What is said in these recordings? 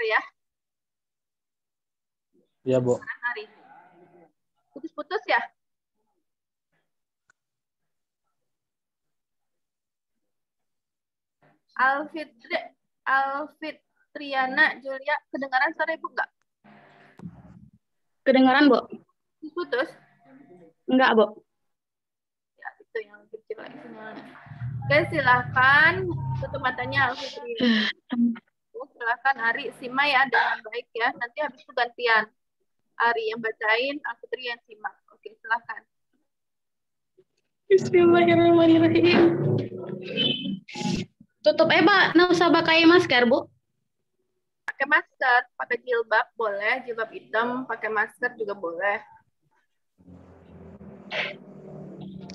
ya. Iya, Bu. Ari. Putus-putus ya? Alfitriana Julia, kedengaran suara Ibu nggak? Kedengaran, Bu? Putus? Enggak, Bu. Ya, itu yang kecil lagi sinyalnya. Oke, silahkan tutup matanya Alfitriana. Silahkan Ari, simak ya dengan baik ya. Nanti habis itu gantian. Ari yang bacain, Alfitri yang simak. Oke, silahkan. Bismillahirrahmanirrahim. Tutup Pak, nggak usah pakai masker, Bu. Pakai masker, pakai jilbab boleh, jilbab hitam, pakai masker juga boleh.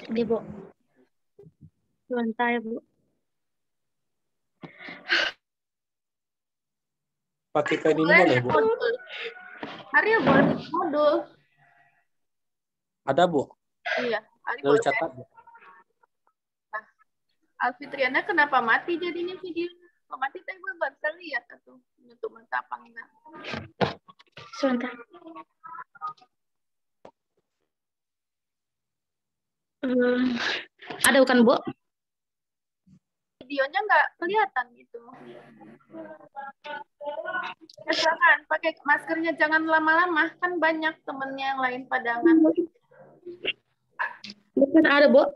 Ini, Bu. Sebentar ya, Bu. Pakai kain ini boleh, Bu? Modul. Ariel boleh modul. Ada, Bu. Iya, Ari Lalu boleh. catat, Bu. Nah, Alfitriana kenapa mati jadinya video? Kalau mati teh gue nggak bisa lihat atau menutup mata apa enggak. Sebentar. Ada bukan, Bu? Videonya nggak kelihatan gitu. Ya, silakan pakai maskernya, jangan lama-lama, kan banyak temennya yang lain padangan. Bukan ada, Bu.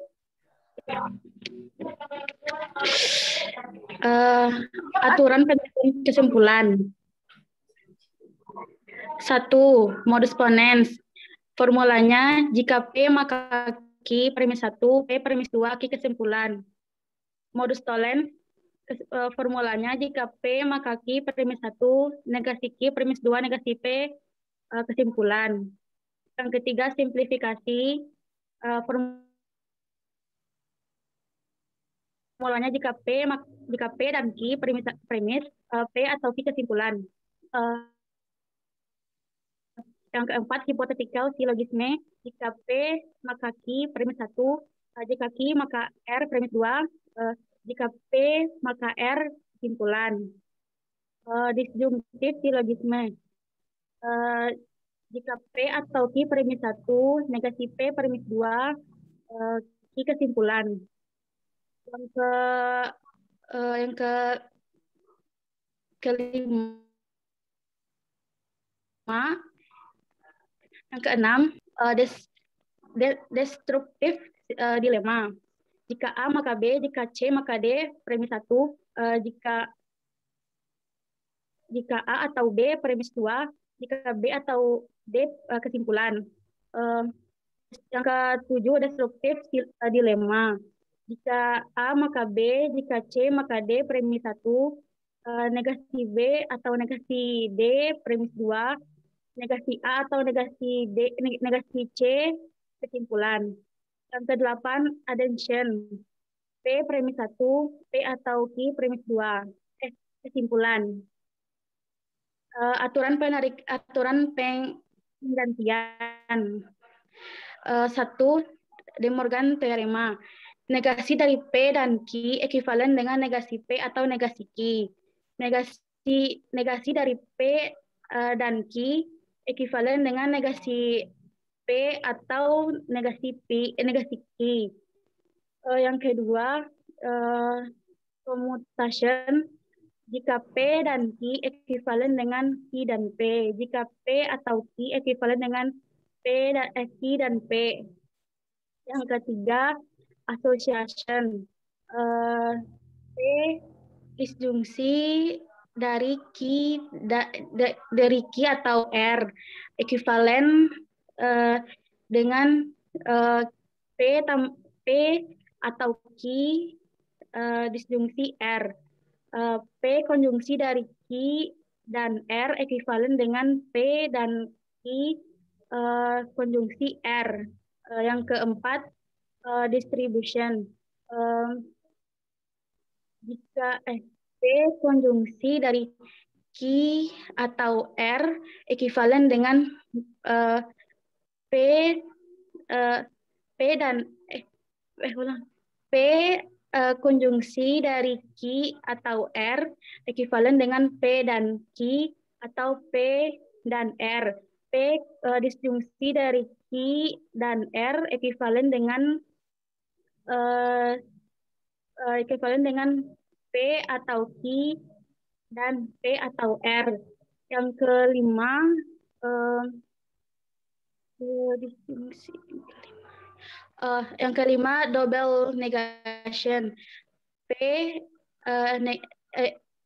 Aturan kesimpulan. 1. Modus ponens. Formulanya, jika P maka Q premis 1, P premis 2, Q kesimpulan. Modus tollens, formulanya, jika P maka Q premis 1, negasi Q premis 2, negasi P kesimpulan. Yang ketiga, simplifikasi. Formulanya, jika P dan Q premis P atau Q kesimpulan. Yang keempat, hipotetikal silogisme. Jika P maka Q premis 1, jika Q maka R premis 2, jika P maka R kesimpulan. Disjungtif silogisme. Jika P atau Q premis 1, negasi P premis 2, Q kesimpulan. Yang kelima, yang keenam, destruktif dilema. Jika A maka B, jika C maka D, premis 1, jika A atau B, premis 2, jika B atau D, kesimpulan. Yang ketujuh, destruktif dilema. Jika A maka B, jika C maka D, premis 1, negasi B atau negasi D, premis 2, negasi A atau negasi D, negasi C, kesimpulan. Yang ke-8, adhesion. P premis 1, P atau Q premis 2. Kesimpulan. Aturan penggantian. 1. De Morgan teorema. Negasi dari P dan Q ekuivalen dengan negasi P atau negasi Q. Negasi dari P dan Q ekuivalen dengan negasi P atau negasi Q. Yang kedua, commutation. Jika P dan Q ekuivalen dengan Q dan P. Jika P atau Q ekuivalen dengan Q dan P. Yang ketiga, association. P disjungsi dari Q atau R ekuivalen dengan P atau Q disjungsi R. P konjungsi dari Q dan R ekuivalen dengan P dan Q konjungsi R. Yang keempat, distribution. Jika P konjungsi dari Q atau R ekuivalen dengan P dan P konjungsi dari Q atau R ekuivalen dengan P dan Q atau P dan R. P disjungsi dari Q dan R ekuivalen dengan P atau Q dan P atau R. Yang kelima, yang kelima double negation. P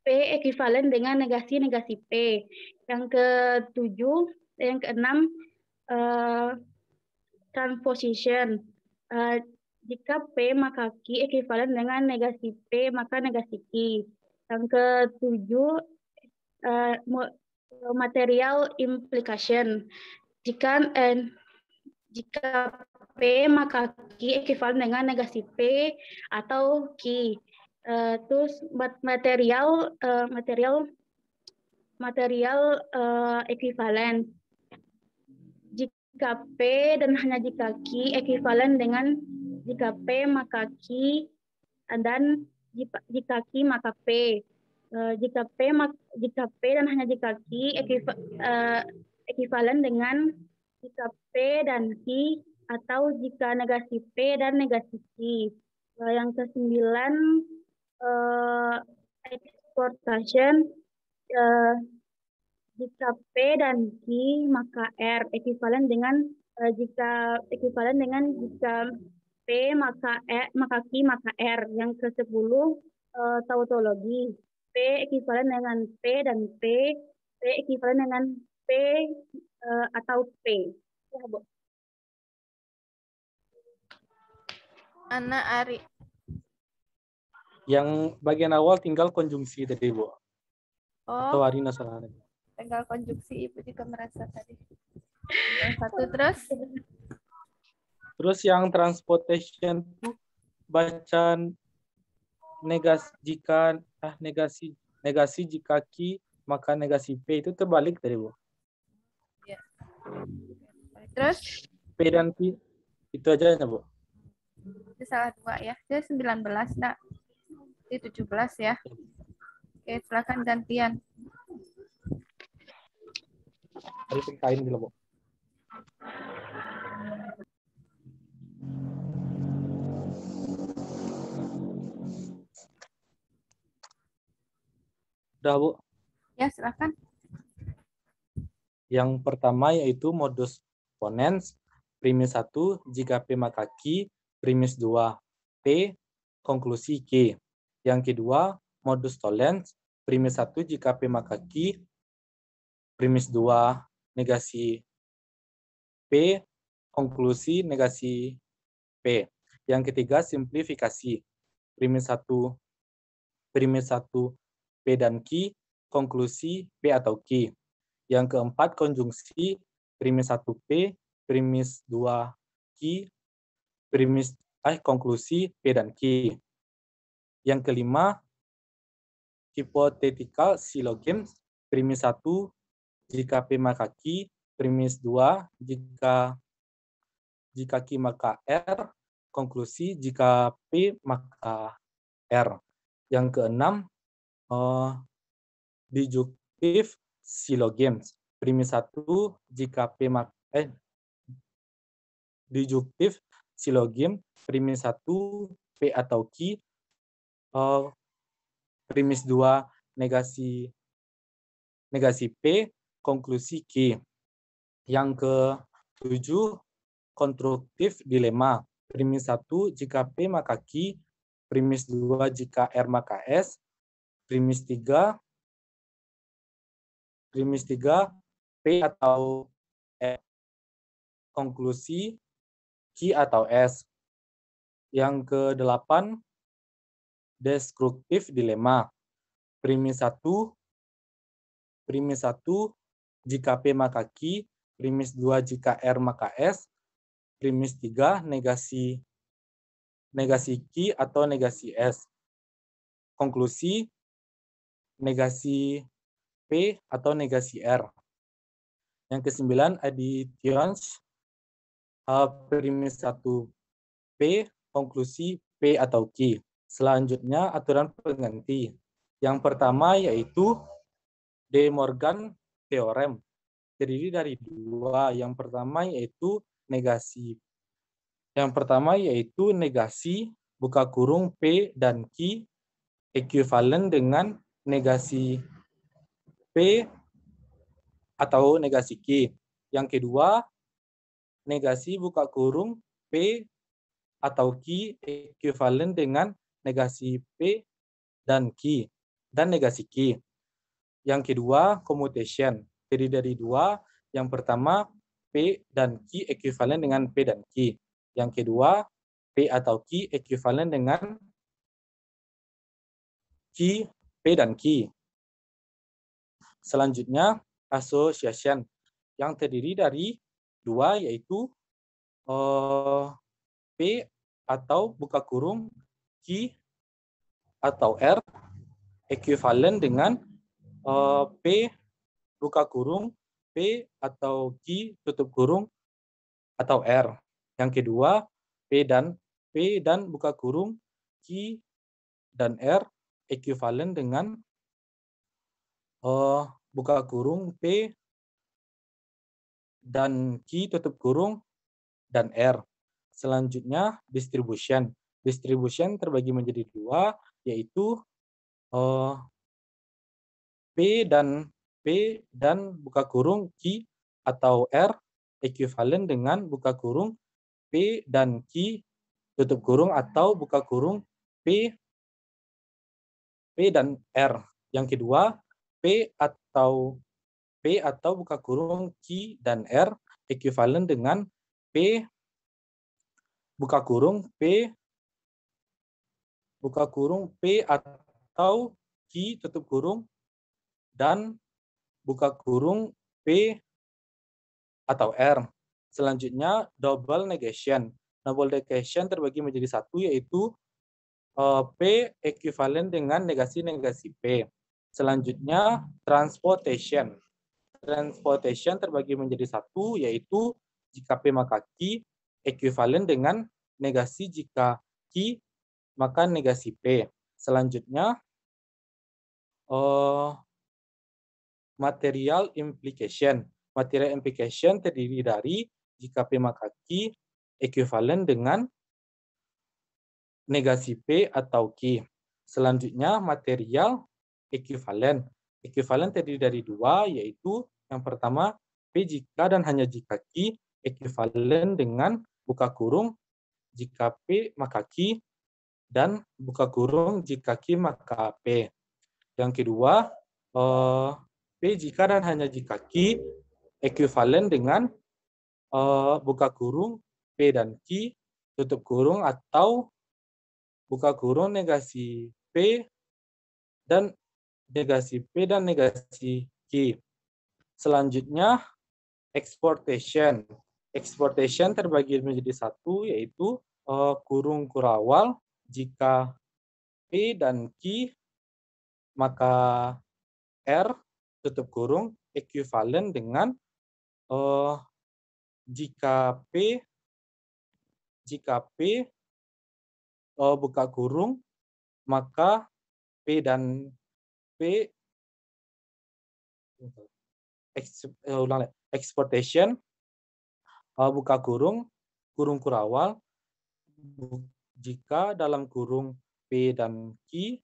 P ekuivalen dengan negasi P. Yang keenam transposition. Jika P maka Q ekuivalen dengan negasi P maka negasi Q. Yang ketujuh material implication. Jika P maka Q ekuivalen dengan negasi P atau Q. Terus material ekuivalen. Jika P dan hanya jika Q ekuivalen dengan jika P maka Q dan jika Q maka P. Jika P dan hanya jika Q ekuivalen dengan jika P dan Q atau jika negasi P dan negasi Q. Yang kesembilan exportation. Jika P dan Q maka R ekuivalen dengan jika P maka Q maka R. Yang ke-10 tautologi. P ekuivalen dengan P dan P ekuivalen dengan P atau P. Ya, Bu. Ana Ari. Yang bagian awal tinggal konjungsi tadi, Bu. Atau Oh, Arina salah. tinggal konjungsi, Ibu juga merasa tadi. Yang satu terus. Terus yang transportation itu baca negasi jika Q maka negasi P itu terbalik tadi, Bu. Ya. Terus P dan Q itu aja ya, Bu. itu salah 2 ya. Itu 19, Nak. Itu 17 ya. Oke, silakan gantian. Hari kain dulu, Bu. Udah, Bu. Ya, silakan. Yang pertama yaitu modus ponens, primis 1, jika P maka Q, primis 2, P, konklusi Q. Yang kedua, modus tollens, primis 1, jika P maka Q, primis 2, negasi P, konklusi negasi P. Yang ketiga, simplifikasi, primis 1, P dan Q, konklusi P atau Q. Yang keempat, konjungsi primis 1P, primis 2Q, konklusi P dan Q. Yang kelima, hypothetical syllogism, primis 1 jika P maka Q, primis 2 jika Q maka R, konklusi jika P maka R. Yang keenam, disjunctive syllogism, primis 1 jika P maka disjunctive syllogism, primis 1 P atau Q, primis 2 negasi P, konklusi Q. Yang ke-7, konstruktif dilema, primis 1 jika P maka Q, primis 2 jika R maka S, primis 3 P atau E, konklusi Q atau S. Yang ke-8, destruktif dilema, primis 1 jika P maka Q, primis 2 jika R maka S, primis 3 negasi Q atau negasi S, konklusi negasi P atau negasi R. Yang ke-9, additions, primis 1 P, konklusi P atau Q. Selanjutnya aturan pengganti. Yang pertama yaitu De Morgan teorem terdiri dari dua. Yang pertama yaitu negasi buka kurung P dan Q ekuivalen dengan negasi P atau negasi Q. Yang kedua, negasi buka kurung P atau Q ekuivalen dengan negasi P dan Q dan negasi Q. Yang kedua, commutation terdiri dari dua. Yang pertama, P dan Q ekuivalen dengan P dan Q. Yang kedua, P atau Q ekuivalen dengan Q, P dan Q. Selanjutnya, association yang terdiri dari dua, yaitu P atau buka kurung Q atau R ekuivalen dengan P buka kurung P atau Q tutup kurung atau R. Yang kedua, P dan buka kurung Q dan R ekuivalen dengan buka kurung P dan Q tutup kurung dan R. Selanjutnya, distribution. Distribution terbagi menjadi dua, yaitu P dan buka kurung Q atau R ekuivalen dengan buka kurung P dan Q tutup kurung atau buka kurung P dan R. Yang kedua, P atau buka kurung Q dan R ekuivalen dengan P buka kurung P atau Q tutup kurung dan buka kurung P atau R. Selanjutnya, double negation. Double negation terbagi menjadi satu, yaitu P ekuivalen dengan negasi-negasi P. Selanjutnya, transportation. Transportation terbagi menjadi satu, yaitu jika P maka Q ekuivalen dengan negasi jika Q maka negasi P. Selanjutnya, material implication. Material implication terdiri dari jika P maka Q ekuivalen dengan negasi P atau Q. Selanjutnya, material ekuivalen. Ekuivalen terdiri dari dua, yaitu yang pertama, P jika dan hanya jika Q ekuivalen dengan buka kurung jika P maka Q dan buka kurung jika Q maka P. Yang kedua, P jika dan hanya jika Q ekuivalen dengan buka kurung P dan Q tutup kurung atau buka kurung negasi P dan negasi Q. Selanjutnya, exportation. Exportation terbagi menjadi satu, yaitu kurung kurawal jika P dan Q maka R tutup kurung ekuivalen dengan jika P buka kurung maka P dan P exportation buka kurung kurawal jika dalam kurung P dan Q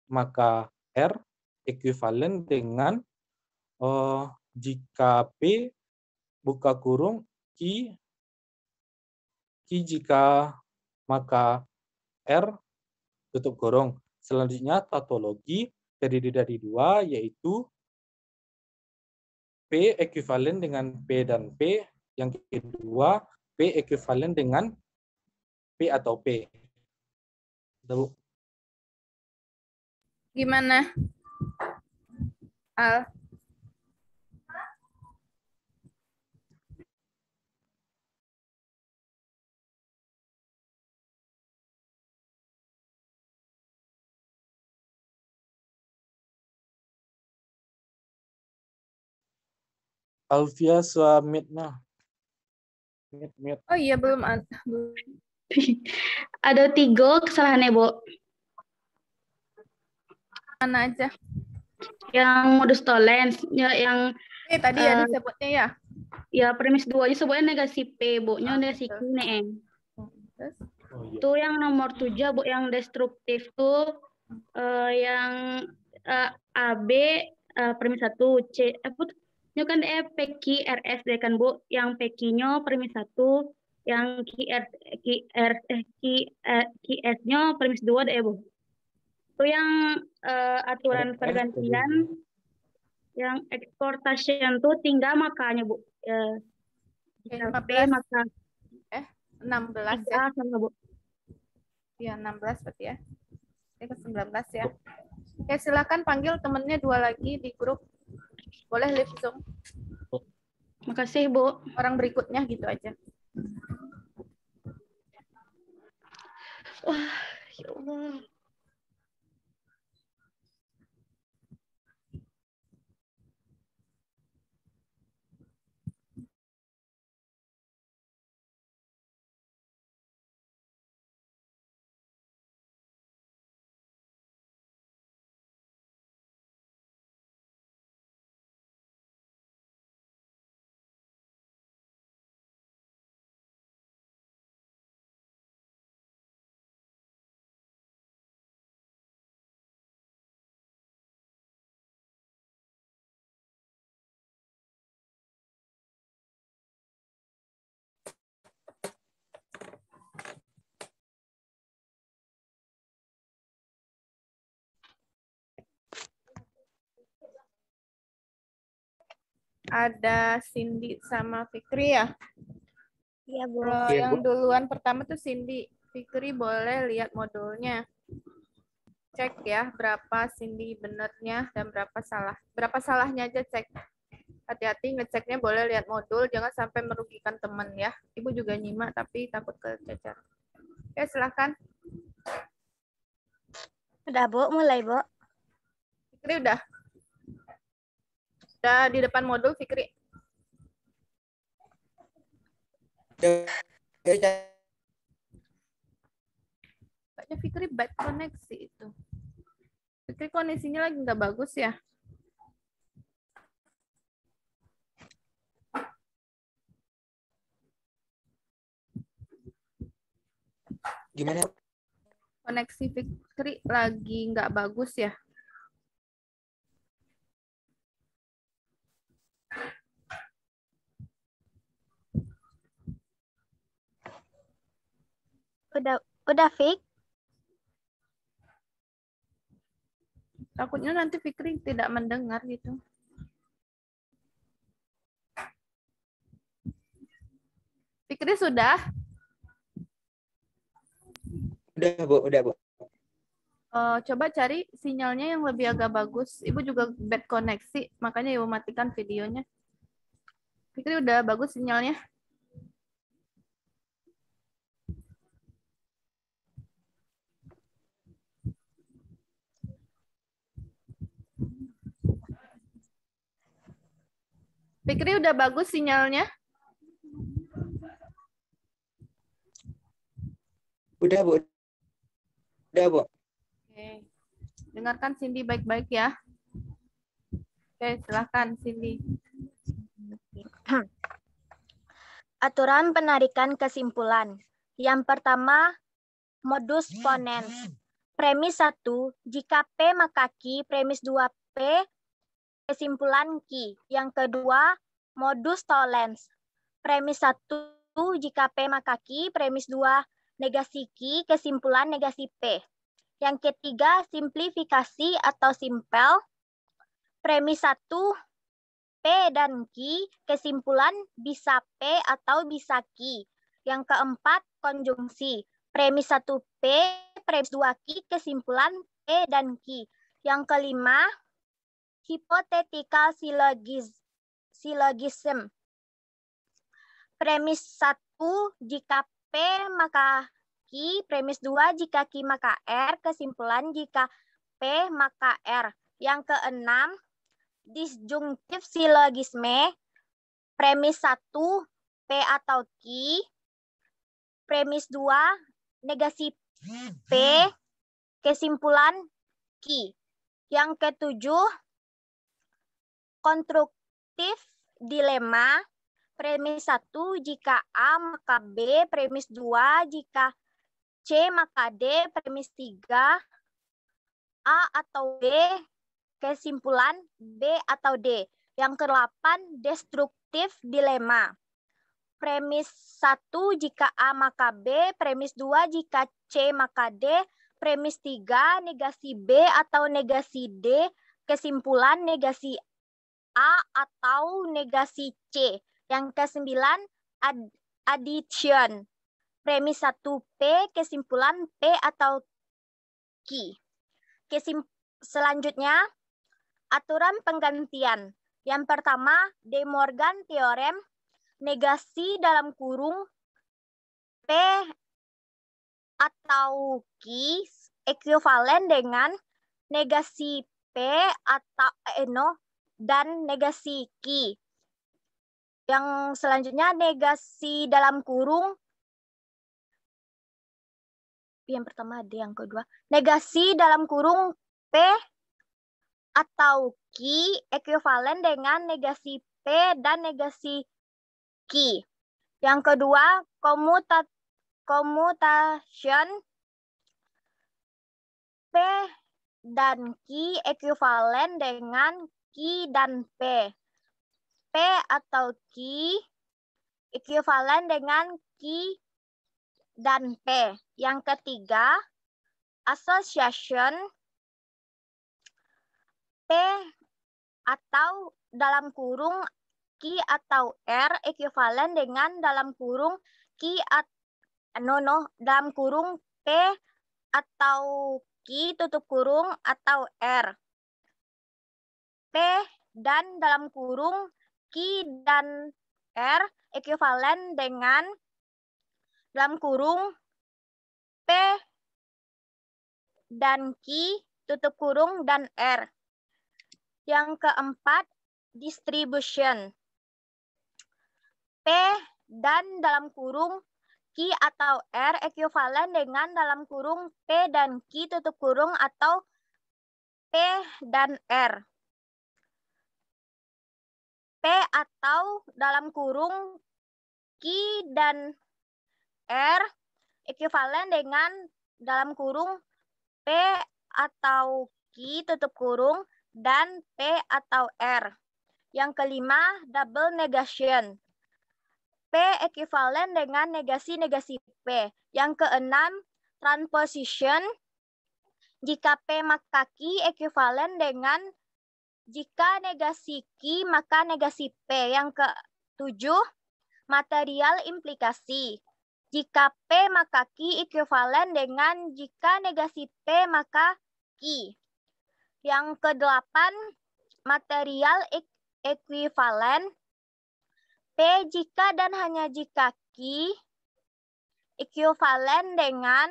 maka R ekuivalen dengan jika P buka kurung Q jika maka R tutup kurung. Selanjutnya, tautologi terdiri dari dua, yaitu P ekuivalen dengan P dan P. Yang kedua, P ekuivalen dengan P atau P. Gimana, Al? Alfia suamitna. Mute. Oh iya, belum ada. Ada 3 kesalahannya, Bu. Mana aja? Yang modus tollens, ya, yang Tadi ya disebutnya ya. ya premis 2 sebutnya negasi P, Bu-nya negasi Q, Betul. nih. Terus? Oh iya. Tuh yang nomor 7, Bu, yang destruktif tuh yang AB premis 1, C apa tuh? Ini kan PQ RS deh kan, Bu. Yang PQ-nya premis 1, yang QS-nya premis 2 deh, Bu. Itu yang aturan RS pergantian, yang exportation tuh tinggal makanya, Bu. Jika P 15. maka 16 3 ya. sama, Bu. Ya, 16 berarti ya. Ke 19 ya. Oke, silakan panggil temennya 2 lagi di grup. Boleh live Zoom. Makasih, Bu. Orang berikutnya gitu aja. Wah, ya Allah. Ada Cindy sama Fikri ya. Iya, Bu. Kalau Iya, yang Bu. duluan pertama tuh Cindy. Fikri boleh lihat modulnya. Cek ya berapa Cindy benernya dan berapa salah. Berapa salahnya aja cek. Hati-hati ngeceknya, boleh lihat modul, jangan sampai merugikan teman ya. Ibu juga nyimak tapi takut kececer. Oke, silahkan. Udah, Bu. Mulai, Bu. Fikri udah? Udah di depan modul, Fikri? Kayaknya Fikri bad koneksi itu. Fikri koneksinya lagi nggak bagus ya? Gimana? Koneksi Fikri lagi nggak bagus ya? Udah Fik? Takutnya nanti Fikri tidak mendengar gitu. Fikri sudah? Udah, Bu. Udah, Bu. Coba cari sinyalnya yang lebih agak bagus. Ibu juga bad koneksi, makanya ibu matikan videonya. Fikri udah bagus sinyalnya? Fikri udah bagus sinyalnya? Udah, Bu. Udah, Bu. Oke. Dengarkan Cindy baik-baik ya. Oke, silahkan Cindy. Aturan penarikan kesimpulan. Yang pertama, modus ponens. Premis 1, jika P maka Q, premis 2P, kesimpulan Q. Yang kedua, modus tollens. Premis 1, jika P maka Q, premis 2, negasi Q, kesimpulan negasi P. Yang ketiga, simplifikasi atau simpel. Premis 1, P dan Q, kesimpulan bisa P atau bisa Q. Yang keempat, konjungsi. Premis 1P, premis 2Q, kesimpulan P dan Q. Yang kelima, hypothetical syllogism. Premis 1, jika P maka Q, premis 2, jika Q maka R, kesimpulan jika P maka R. Yang keenam, disjunktif sillogisme. Premis 1, P atau Q. Premis 2, negasi P, kesimpulan Q. Yang ketujuh, konstruktif dilema. Premis 1, jika A maka B. Premis 2, jika C maka D. Premis 3, A atau B. Kesimpulan B atau D. Yang ke-8, destruktif dilema. Premis 1, jika A maka B. Premis 2, jika C maka D. Premis 3, negasi B atau negasi D. Kesimpulan negasi A atau negasi C. Yang ke-9, addition. Premis 1 P, kesimpulan P atau Q. Selanjutnya, aturan penggantian. Yang pertama, De Morgan Theorem, negasi dalam kurung P atau Q ekuivalen dengan negasi P atau dan negasi Q. Yang selanjutnya, negasi dalam kurung. Yang pertama D, yang kedua. Negasi dalam kurung P atau Q ekuivalen dengan negasi P dan negasi Q. Yang kedua, commutation P dan Q ekuivalen dengan Q dan P. P atau Q ekuivalen dengan Q dan P. Yang ketiga, association P atau dalam kurung Q atau R ekuivalen dengan dalam kurung dalam kurung P atau Q tutup kurung atau R. P dan dalam kurung Q dan R ekuivalen dengan dalam kurung P dan Q tutup kurung dan R. Yang keempat, distribution. P dan dalam kurung Q atau R ekuivalen dengan dalam kurung P dan Q tutup kurung atau P dan R. P atau dalam kurung Q dan R ekuivalen dengan dalam kurung P atau Q tutup kurung dan P atau R. Yang kelima, double negation. P ekuivalen dengan negasi-negasi P. Yang keenam, transposition. Jika P maka Q ekuivalen dengan jika negasi Q maka negasi P. Yang ketujuh, material implikasi. Jika P maka Q ekuivalen dengan jika negasi P maka Q. Yang kedelapan, material ekuivalen. P jika dan hanya jika Q ekuivalen dengan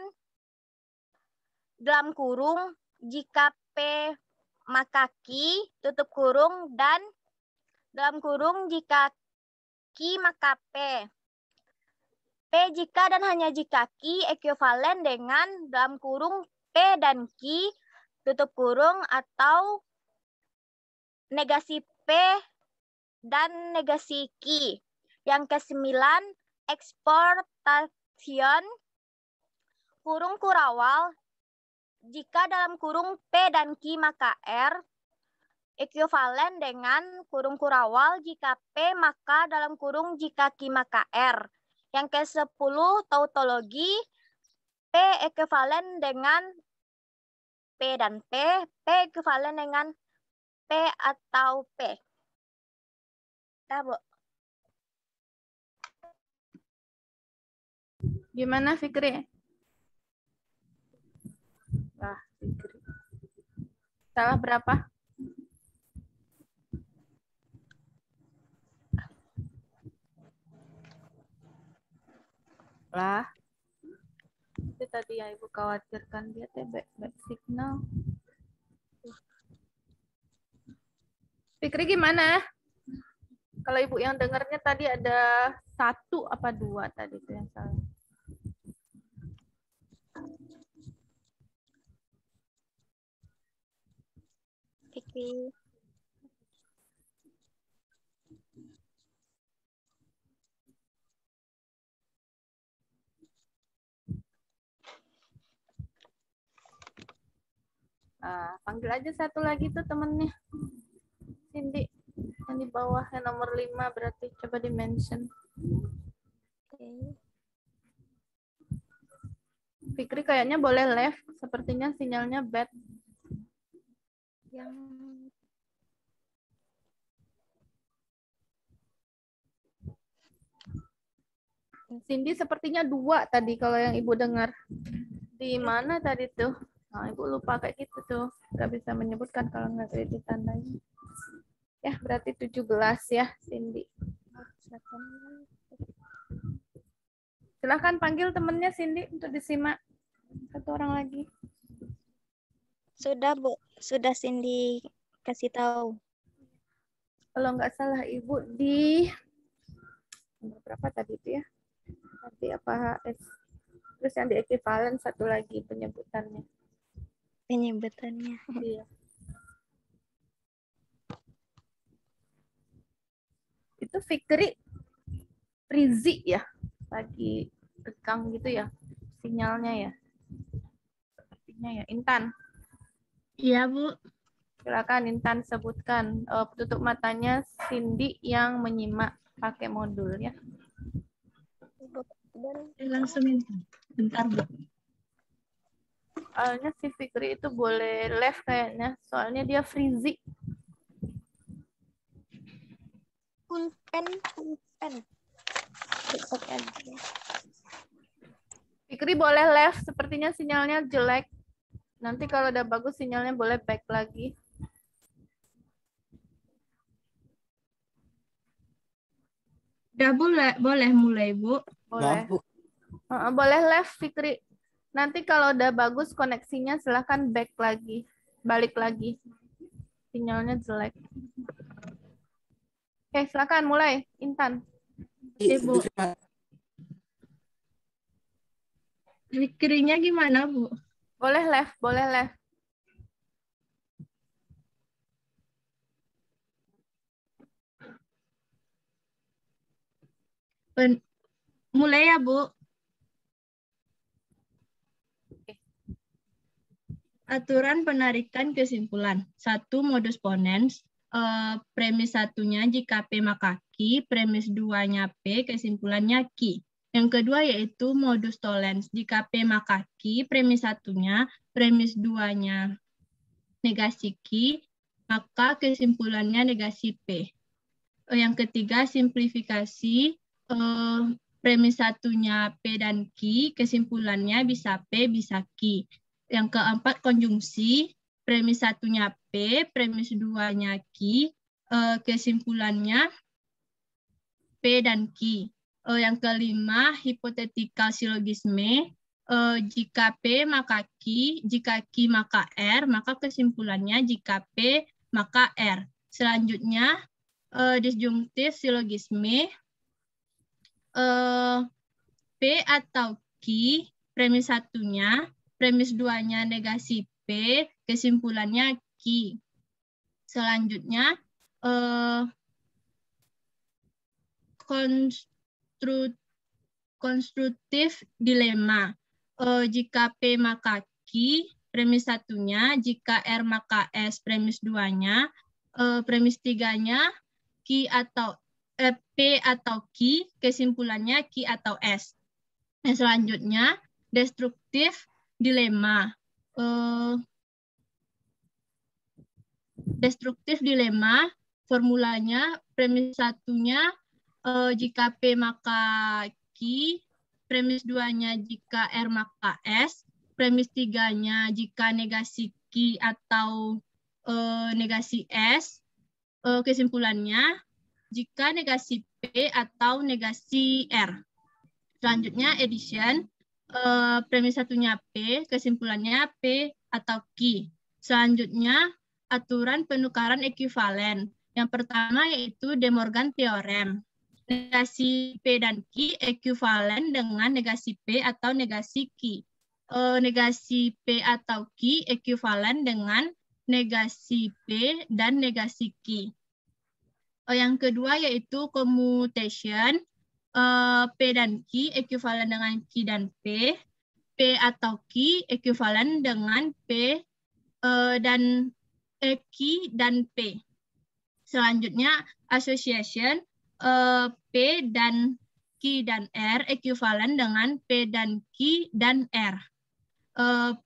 dalam kurung jika P maka Q tutup kurung dan dalam kurung jika Q maka P. P jika dan hanya jika Q ekuivalen dengan dalam kurung P dan Q tutup kurung atau negasi P dan negasi Q. Yang kesembilan, exportation. Kurung kurawal. Jika dalam kurung P dan Q maka R ekuivalen dengan kurung kurawal jika P maka dalam kurung jika Q maka R. Yang ke-10, tautologi. P ekuivalen dengan P dan P. P ekuivalen dengan P atau P. Nah, Bu. Gimana Fikri? Fikri. Salah berapa? Lah. Itu tadi yang Ibu khawatirkan dia teh back signal. Fikri gimana? Kalau Ibu yang dengarnya tadi ada 1 apa 2 tadi itu yang salah. Fikri. Panggil aja satu lagi tuh temennya. Cindy. Yang di bawah, yang nomor 5 berarti. Coba di-mention. Fikri kayaknya boleh left. Sepertinya sinyalnya bad. Cindy sepertinya 2 tadi kalau yang Ibu dengar. Di mana tadi tuh? Nah, Ibu lupa kayak gitu tuh. Nggak bisa menyebutkan kalau nggak ditandai. Ya, berarti 17 ya, Cindy. Silahkan panggil temennya Cindy untuk disimak. Satu orang lagi. Sudah, Bu. Sudah Cindy kasih tahu. Kalau nggak salah Ibu di nomor berapa tadi itu ya? Tadi apa HS? Terus yang di ekuivalen satu lagi penyebutannya. Penyebutannya. Iya. Itu Fikri Rizi ya, lagi tegang gitu ya sinyalnya ya. Sepertinya ya. Intan. Iya, Bu. Silakan Intan sebutkan. Tutup matanya Cindy yang menyimak pakai modul ya. Langsung Intan. Bentar, Bu. Soalnya si Fikri itu boleh left kayaknya, soalnya dia Frizi. Punten. Fikri boleh left, sepertinya sinyalnya jelek. Nanti kalau udah bagus sinyalnya boleh back lagi. Udah boleh mulai, Bu. Boleh. Boleh left Fikri. Nanti kalau udah bagus koneksinya silahkan back lagi. Balik lagi. Sinyalnya jelek. Oke, silakan mulai. Intan. Bu. Fikrinya gimana, Bu? Boleh left, boleh left. Mulai ya, Bu. Aturan penarikan kesimpulan. 1. Modus ponens. Premis satunya jika P maka Q, premis 2-nya P, kesimpulannya Q. Yang kedua yaitu modus tollens. Jika P maka Q, premis satunya, premis 2-nya negasi Q, maka kesimpulannya negasi P. Yang ketiga simplifikasi. Premis satunya P dan Q, kesimpulannya bisa P, bisa Q. Yang keempat konjungsi, premis satunya P, premis 2-nya Q, kesimpulannya P dan Q. Yang kelima hipotetikal silogisme, jika P maka Q, jika Q maka R, maka kesimpulannya jika P maka R. Selanjutnya disjungtif silogisme, P atau Q, premis satunya, premis 2-nya negasi P, kesimpulannya Q. Selanjutnya, konstruktif dilema. Jika P maka Q, premis satunya, jika R maka S, premis 2-nya, premis 3-nya, Q atau P atau Q, kesimpulannya Q atau S. Yang selanjutnya, destruktif dilema. Destruktif dilema, formulanya premis satunya jika P maka Q, premis 2-nya jika R maka S, premis 3-nya jika negasi Q atau negasi S, kesimpulannya jika negasi P atau negasi R. Selanjutnya addition, premis satunya P, kesimpulannya P atau Q. Selanjutnya aturan penukaran ekuivalen. Yang pertama yaitu De Morgan Theorem. Negasi P dan Q ekuivalen dengan negasi P atau negasi Q. Negasi P atau Q ekuivalen dengan negasi P dan negasi Q. Yang kedua yaitu commutation. P dan Q ekuivalen dengan Q dan P. P atau Q ekuivalen dengan P dan Q dan P. Selanjutnya association P dan Q dan R ekuivalen dengan P dan Q dan R.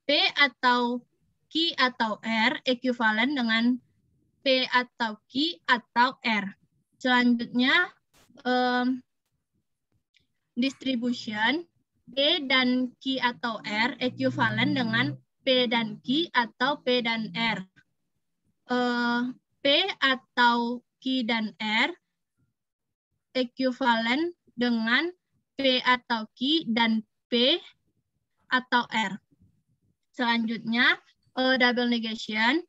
P atau Q atau R ekuivalen dengan P atau Q atau R. Selanjutnya distribution P dan Q atau R ekuivalen dengan P dan Q atau P dan R. P atau Q dan R ekuivalen dengan P atau Q dan P atau R. Selanjutnya, double negation,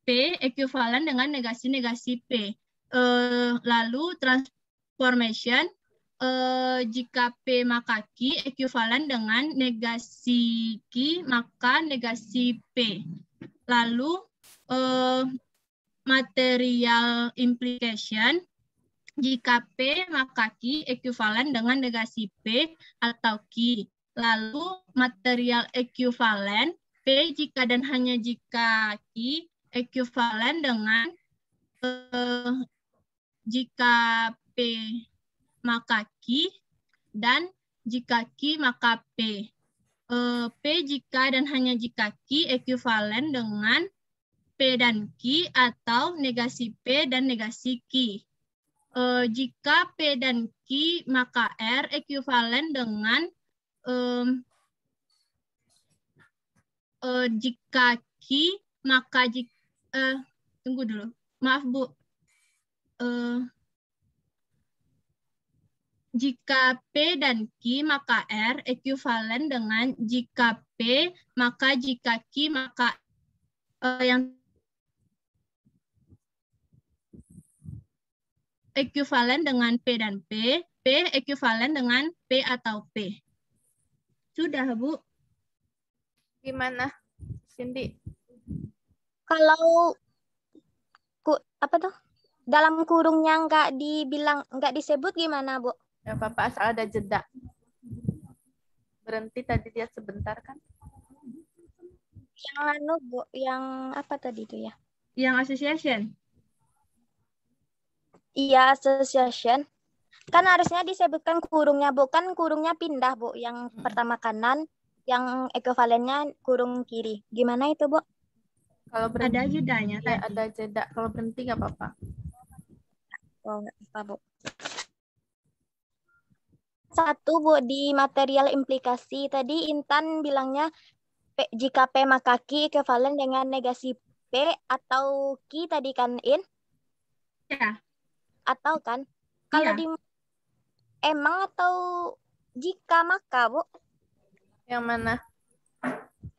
P ekuivalen dengan negasi-negasi P. Lalu transformation, jika P maka Q ekuivalen dengan negasi Q maka negasi P. Lalu, material implication, jika P maka Q ekuivalen dengan negasi P atau Q. Lalu material ekuivalen, P jika dan hanya jika Q ekuivalen dengan jika P maka Q dan jika Q maka P. P jika dan hanya jika Q ekuivalen dengan P dan Q atau negasi P dan negasi Q. Jika P dan Q maka R ekuivalen dengan jika Q maka tunggu dulu, maaf Bu. Jika P dan Q maka R ekuivalen dengan jika P maka jika Q maka yang ekuivalen dengan P dan P ekuivalen dengan P atau P. Sudah, Bu. Gimana, Cindy? Kalau apa tuh? Dalam kurungnya nggak disebut gimana, Bu? Ya, Bapak asal ada jeda. Berhenti tadi dia sebentar kan? Yang Bu, yang apa tadi itu ya? Yang association. Iya, association. Kan harusnya disebutkan kurungnya, Bu. Kan kurungnya pindah, Bu. Yang pertama kanan, yang ekuivalennya kurung kiri. Gimana itu, Bu? Kalau berhenti, Ada jedanya ya, tadi. ada jeda. Kalau berhenti nggak apa-apa. Oh, nggak apa, Bu. Satu, Bu, di material implikasi. Tadi Intan bilangnya jika P maka Q ekuivalen dengan negasi P atau Q tadi kan, In? Ya. Atau kan? Kalau Iya. di emang atau jika maka, Bu? Yang mana?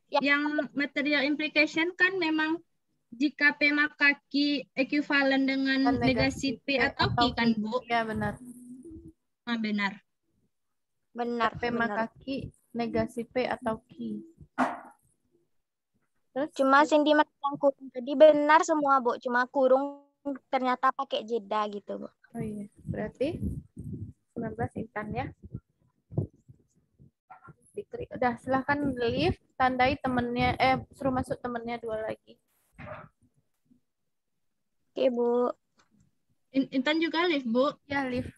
Yang material implication kan memang jika P maka Q ekuivalen dengan negasi P atau Q kan, Bu? Iya, benar. Ah, benar. Benar. P maka Q, negasi P atau Q. Terus? Cuma yang kurung tadi benar semua, Bu. Cuma kurung ternyata pakai jeda gitu, Bu. Oh iya, berarti 19 Intan ya. Udah, silahkan leave, tandai temennya, suruh masuk temennya 2 lagi. Oke, Bu. Intan juga live, Bu? Ya, leave.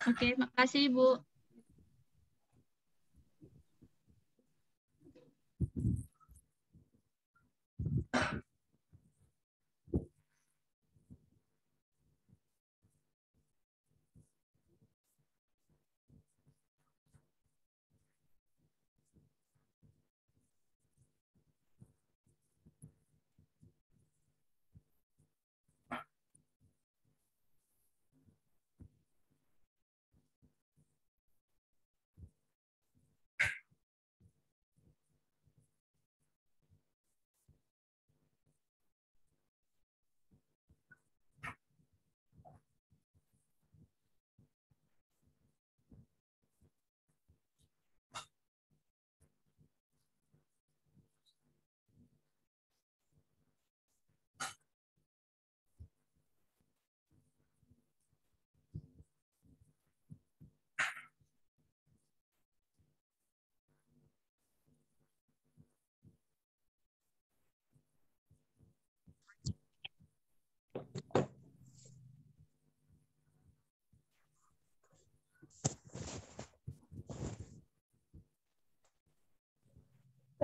Oke, makasih, Bu.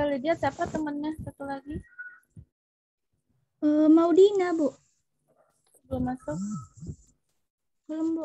Kak Lydia, siapa temennya satu lagi? Maudina, Bu. Belum masuk. Belum, Bu.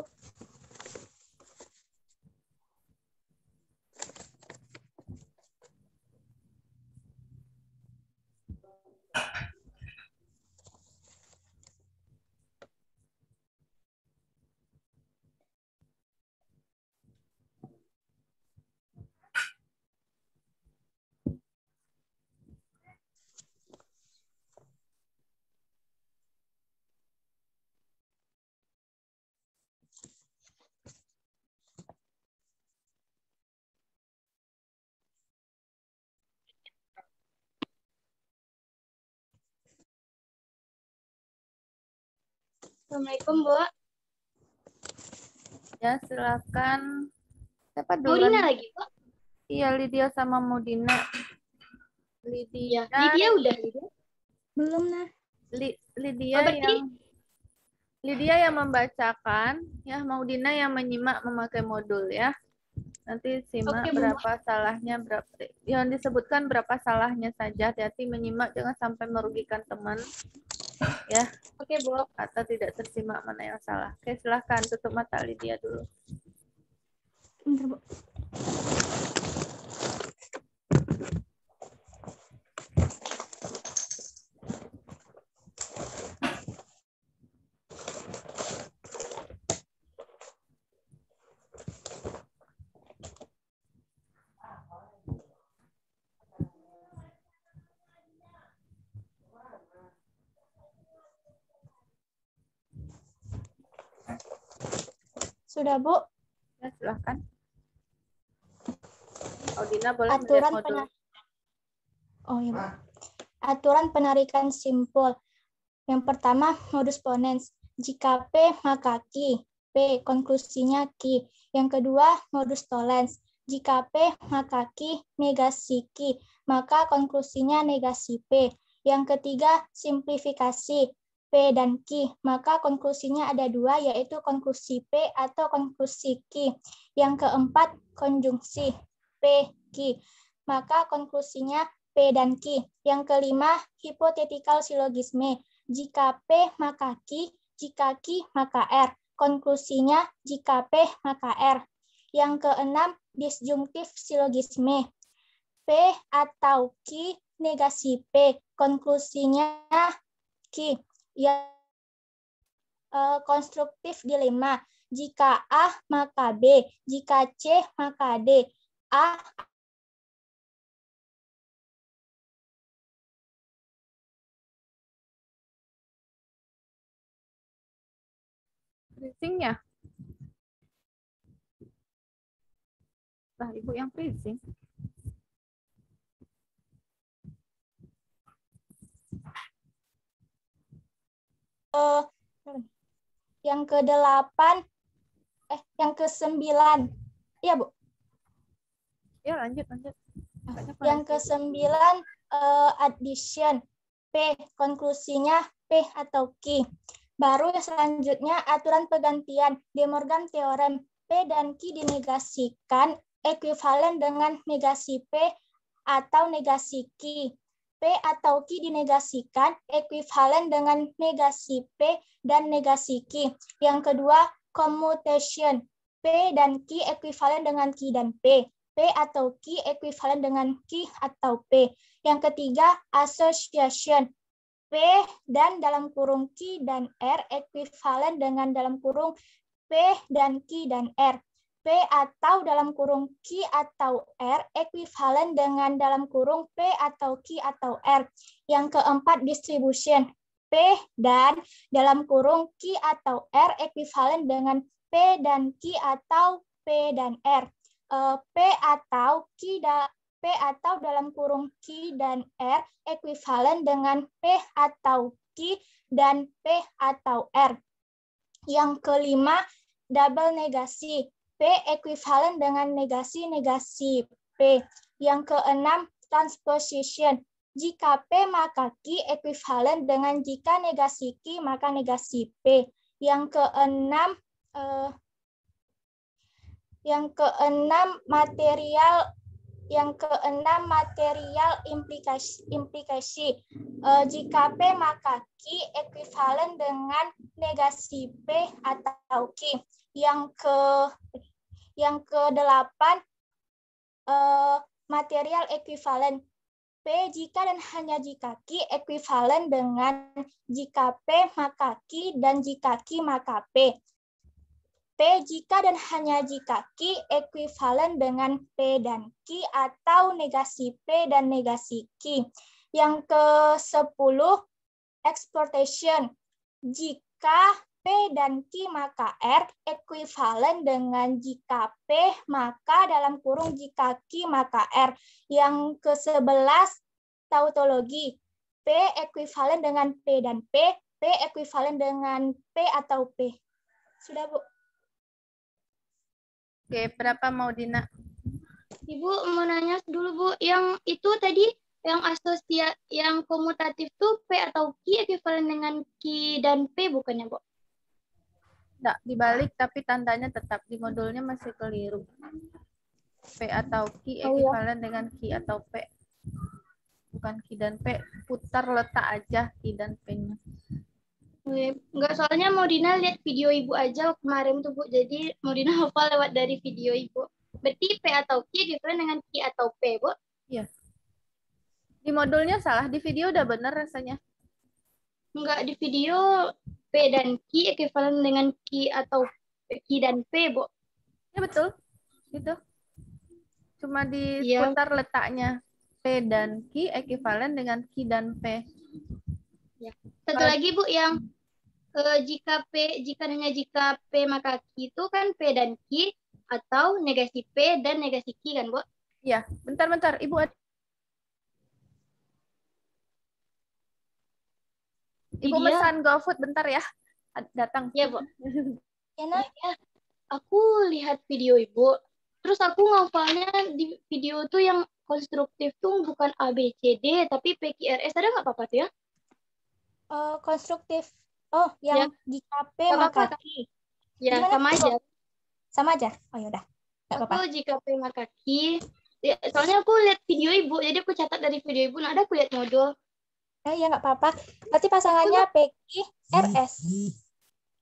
Assalamualaikum, Bu. Ya, silakan. Siapa Maudina duluan? lagi, Bu. Iya, Lydia sama Maudina. Iya, Lydia, Lydia udah. Belum, nah. Lydia Oh, berarti Lydia yang membacakan, ya Maudina yang menyimak memakai modul ya. Nanti simak Oke, Bu. berapa salahnya, berapa yang disebutkan berapa salahnya saja. Hati-hati menyimak, jangan sampai merugikan teman. Ya, Oke, Bu. atau tidak tersimak mana yang salah. Oke, silahkan tutup mata Lydia dulu. Bentar, Bu. Sudah, Bu. Ya, silahkan. Audina boleh Aturan melihat modul. Oh iya, Bu. Aturan penarikan simpul. Yang pertama, modus ponens. Jika P, maka Q. P, konklusinya Q. Yang kedua, modus tollens. Jika P, maka Q, negasi Q. Maka konklusinya negasi P. Yang ketiga, simplifikasi. P dan Q. Maka konklusinya ada dua, yaitu konklusi P atau konklusi Q. Yang keempat, konjungsi. P, Q. Maka konklusinya P dan Q. Yang kelima, hipotetikal silogisme. Jika P maka Q, jika Q maka R. Konklusinya jika P maka R. Yang keenam, disjungtif silogisme. P atau Q negasi P. Konklusinya Q. Yang konstruktif dilema. Jika A maka B, jika C maka D. A Freezing-nya. Lah, Ibu yang freezing. yang ke-8 yang ke-9. Iya, Bu. Ya, lanjut. Yang ke-9 addition. P, konklusinya P atau Q. Baru yang selanjutnya aturan pegantian. De Morgan Theorem. P dan Q dinegasikan ekuivalen dengan negasi P atau negasi Q. P atau Q dinegasikan ekuivalen dengan negasi P dan negasi Q. Yang kedua, commutation. P dan Q ekuivalen dengan Q dan P. P atau Q ekuivalen dengan Q atau P. Yang ketiga, association. P dan dalam kurung Q dan R ekuivalen dengan dalam kurung P dan Q dan R. P atau dalam kurung Q atau R ekuivalen dengan dalam kurung P atau Q atau R. Yang keempat, distribution. P dan dalam kurung Q atau R ekuivalen dengan P dan Q atau P dan R. P atau P atau dalam kurung Q dan R ekuivalen dengan P atau Q dan P atau R. Yang kelima, double negasi. P ekuivalen dengan negasi P. Yang keenam, transposition. Jika P maka Q ekuivalen dengan jika negasi Q maka negasi P. Yang keenam material Yang keenam, material implikasi. Jika P maka Q ekuivalen dengan negasi P atau Q. Yang kedelapan, material ekuivalen. P jika dan hanya jika Q ekuivalen dengan jika P maka Q dan jika Q maka P. P jika dan hanya jika Q ekuivalen dengan P dan Q atau negasi P dan negasi Q. Yang ke-10, exportation. Jika P dan Q maka R ekuivalen dengan jika P maka dalam kurung jika Q maka R. Yang ke-11, tautologi. P ekuivalen dengan P dan P ekuivalen dengan P atau P. Sudah, Bu? Oke, berapa mau Dina? Ibu mau nanya dulu Bu, yang itu tadi yang yang komutatif tuh P atau Q ekuivalen dengan Q dan P bukannya Bu? Enggak, dibalik tapi tandanya tetap di modulnya masih keliru. P atau Q ekuivalen dengan Q atau P. Bukan Q dan P, putar letak aja Q dan P-nya. Enggak, soalnya mau Dina lihat video Ibu aja kemarin tuh Bu, jadi mau Dina hafal lewat dari video Ibu. Berarti P atau Q ekuivalen dengan Q atau P, Bu? Iya. Di modulnya salah, di video udah bener rasanya. Enggak, di video P dan Q ekuivalen dengan Q atau Q dan P, Bu. Ya betul, gitu. Cuma diputar letaknya. P dan Q ekuivalen dengan Q dan P. Ya. Satu lagi Bu, yang jika P maka Q itu kan P dan Q atau negasi P dan negasi Q kan Bu? Iya, bentar. Ibu mesan GoFood bentar ya. Datang. Iya, Bu. Ya, aku lihat video Ibu. Terus aku ngafalnya di video tuh yang konstruktif tuh bukan A, B, C, D, tapi P, Q, R, S. Ada nggak apa-apa tuh ya? Konstruktif. Oh, yang jika P maka Q. Ya, sama aja. Sama aja? Oh, yaudah. Nggak apa-apa. Aku jika P maka Q. Ya, soalnya aku lihat video Ibu, jadi aku catat dari video Ibu. Nah, ada aku lihat modul. Ya, nggak apa-apa. Berarti pasangannya P, Q, R, S.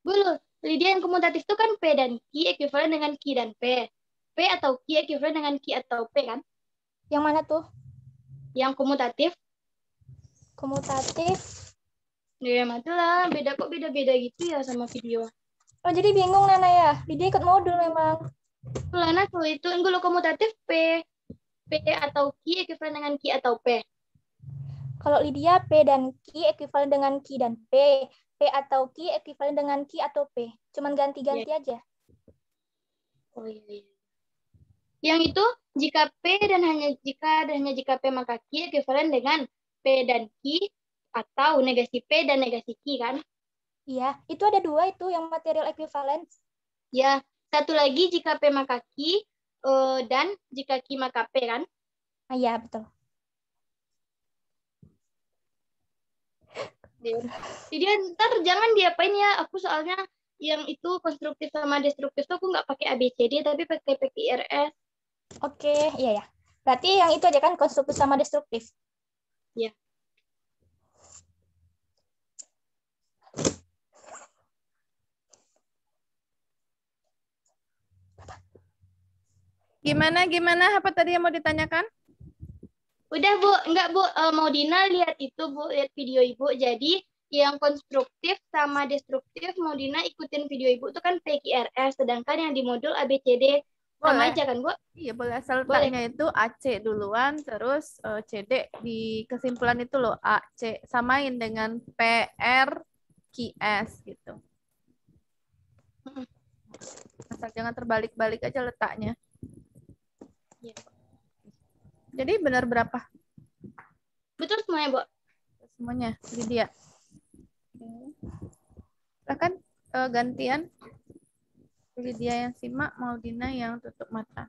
Belum. Lydia yang komutatif itu kan P dan Q ekuivalen dengan Q dan P. P atau Q ekuivalen dengan Q atau P kan? Yang mana tuh? Yang komutatif. Komutatif. Ya, matilah. Beda-beda gitu ya sama video. Oh, jadi bingung Nana ya? Lydia ikut modul memang. Lana kalau itu kalau komutatif P atau Q ekuivalen dengan Q atau P. Kalau Lydia P dan Q ekuivalen dengan Q dan P. P atau Q ekuivalen dengan Q atau P. Cuman ganti-ganti aja. Oh iya. Yang itu jika P dan hanya jika P maka Q ekuivalen dengan P dan Q atau negasi P dan negasi Q kan? Iya, itu ada dua itu yang material equivalence. Ya, satu lagi jika P maka Q dan jika Q maka P kan? Ah, iya, betul. Jadi ntar jangan diapain ya, aku soalnya yang itu konstruktif sama destruktif tuh aku nggak pakai ABCD tapi pakai PQRS. Oke, iya ya. Berarti yang itu aja kan konstruktif sama destruktif. Iya. Gimana? Apa tadi yang mau ditanyakan? Udah Bu, enggak Bu, mau Dina lihat itu Bu, lihat video Ibu. Jadi yang konstruktif sama destruktif mau Dina ikutin video Ibu itu kan PQRS, sedangkan yang di modul ABCD sama aja kan Bu? Iya boleh, asal letaknya itu AC duluan, terus CD di kesimpulan itu loh, AC samain dengan PR QS gitu. Asal jangan terbalik-balik aja letaknya. Iya. Jadi benar berapa? Betul semuanya Bu. Semuanya, Lydia. Silahkan gantian. Lydia yang simak, Maudina yang tutup mata.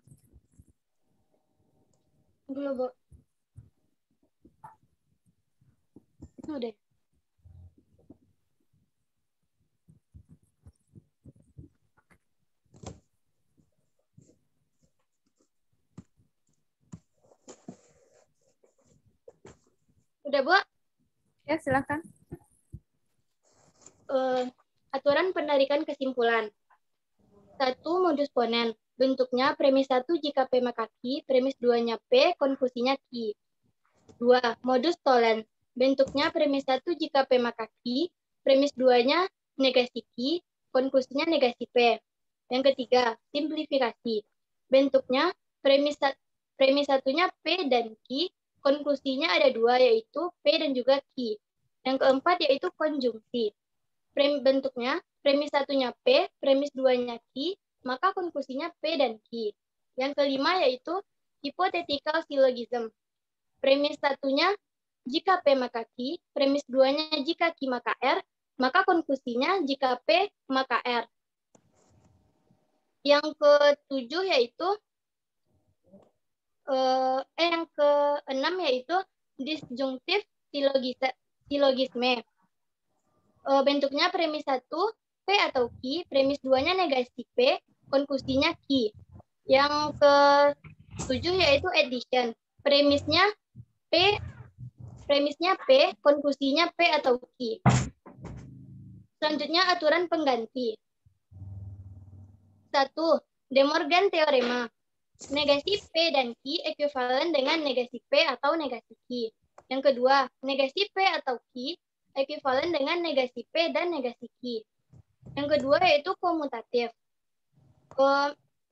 Dulu Bu. Udah. Udah, Bu? Ya, silakan. Aturan penarikan kesimpulan. 1. Modus ponen. Bentuknya premis 1 jika P maka Q, premis 2-nya P, konklusinya Q. 2. Modus tolen. Bentuknya premis 1 jika P maka Q, premis 2-nya negasi Q, konklusinya negasi P. Yang ketiga, simplifikasi. Bentuknya premis 1-nya P dan Q, konklusinya ada 2 yaitu P dan juga Q. Yang keempat yaitu konjungsi. Bentuknya premis 1-nya P, premis 2-nya Q, maka konklusinya P dan Q. Yang kelima yaitu hypothetical syllogism. Premis 1-nya jika P maka Q, premis 2-nya jika Q maka R, maka konklusinya jika P maka R. Yang ketujuh yaitu yang keenam yaitu disjunctive syllogisme. Bentuknya premis 1 P atau Q, premis 2-nya negasi P, konklusinya Q. Yang ke-7 yaitu addition. Premisnya P, konklusinya P atau Q. Selanjutnya aturan pengganti. 1. De Morgan teorema. Negasi P dan Q ekuivalen dengan negasi P atau negasi Q. Yang kedua, negasi P atau Q ekuivalen dengan negasi P dan negasi Q. Yang kedua yaitu komutatif.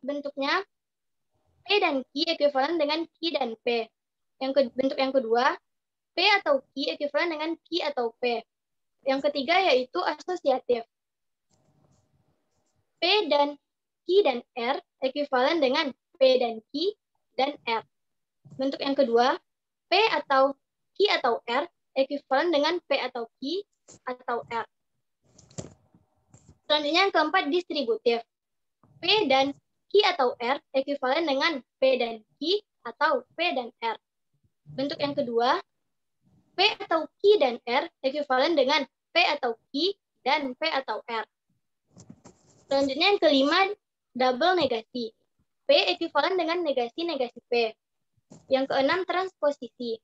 Bentuknya P dan Q ekuivalen dengan Q dan P. Bentuk yang kedua, P atau Q ekuivalen dengan Q atau P. Yang ketiga yaitu asosiatif. P dan Q dan R ekuivalen dengan P dan Q dan R. Bentuk yang kedua, P atau Q atau R ekuivalen dengan P atau Q atau R. Selanjutnya yang keempat, distributif. P dan Q atau R ekuivalen dengan P dan Q atau P dan R. Bentuk yang kedua, P atau Q dan R ekuivalen dengan P atau Q dan P atau R. Selanjutnya yang kelima, double negasi. P ekuivalen dengan negasi-negasi P. Yang keenam, transposisi.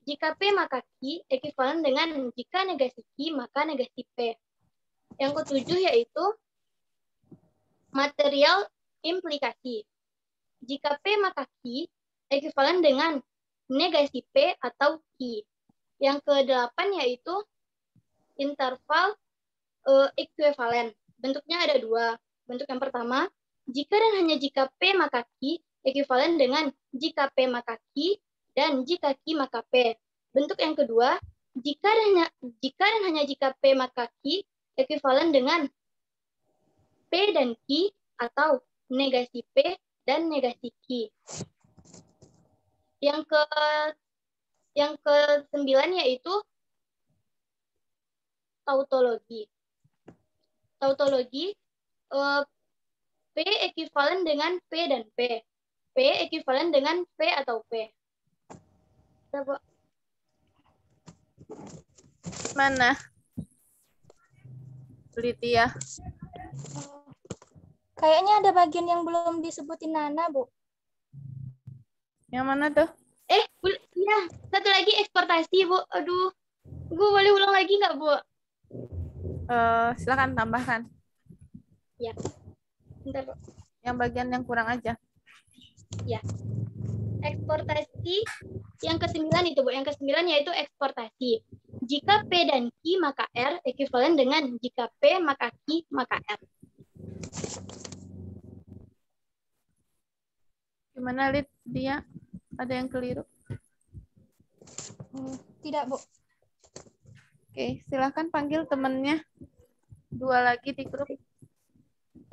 Jika P maka Q ekuivalen dengan jika negasi Q maka negasi P. Yang ketujuh yaitu material implikasi. Jika P maka Q ekuivalen dengan negasi P atau Q. Yang kedelapan yaitu interval ekuivalen. Bentuknya ada dua. Bentuk yang pertama, jika dan hanya jika P maka Q ekuivalen dengan jika P maka Q dan jika Q maka P. Bentuk yang kedua, jika dan hanya jika P maka Q ekuivalen dengan P dan Q atau negasi P dan negasi Q. Yang ke-9 yaitu tautologi. Tautologi, P ekuivalen dengan P dan P. P ekuivalen dengan P atau P. Mana? Lydia. Kayaknya ada bagian yang belum disebutin Nana, Bu. Yang mana tuh? Ya, satu lagi eksportasi, Bu. Aduh, Bu boleh ulang lagi nggak, Bu? Silakan tambahkan. Ya, bentar, Bu. Yang bagian yang kurang aja. Ya. Eksportasi yang ke-9 itu, Bu. Yang ke-9 yaitu eksportasi. Jika P dan Q maka R ekuivalen dengan jika P maka Q maka R. Gimana, Lid? Dia ada yang keliru? Tidak, Bu. Oke, silakan panggil temennya. 2 lagi di grup.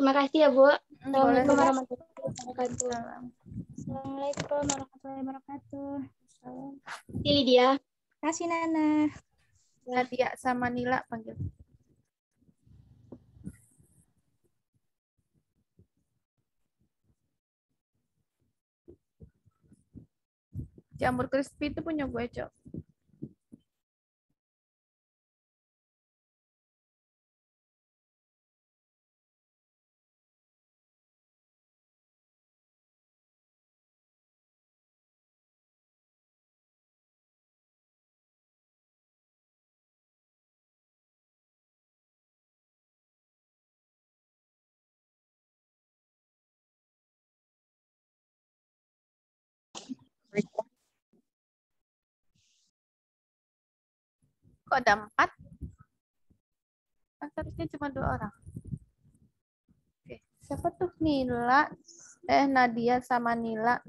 Terima kasih ya, Bu. Boleh. Assalamualaikum warahmatullahi wabarakatuh. Assalamualaikum warahmatullahi wabarakatuh. Pilih dia. Kasih Nana. Nadia sama Nila panggil. Jamur crispy itu punya gue, Cok. Kok ada 4? Kan seharusnya cuma 2 orang. Oke. Siapa tuh Nila? Nadia sama Nila.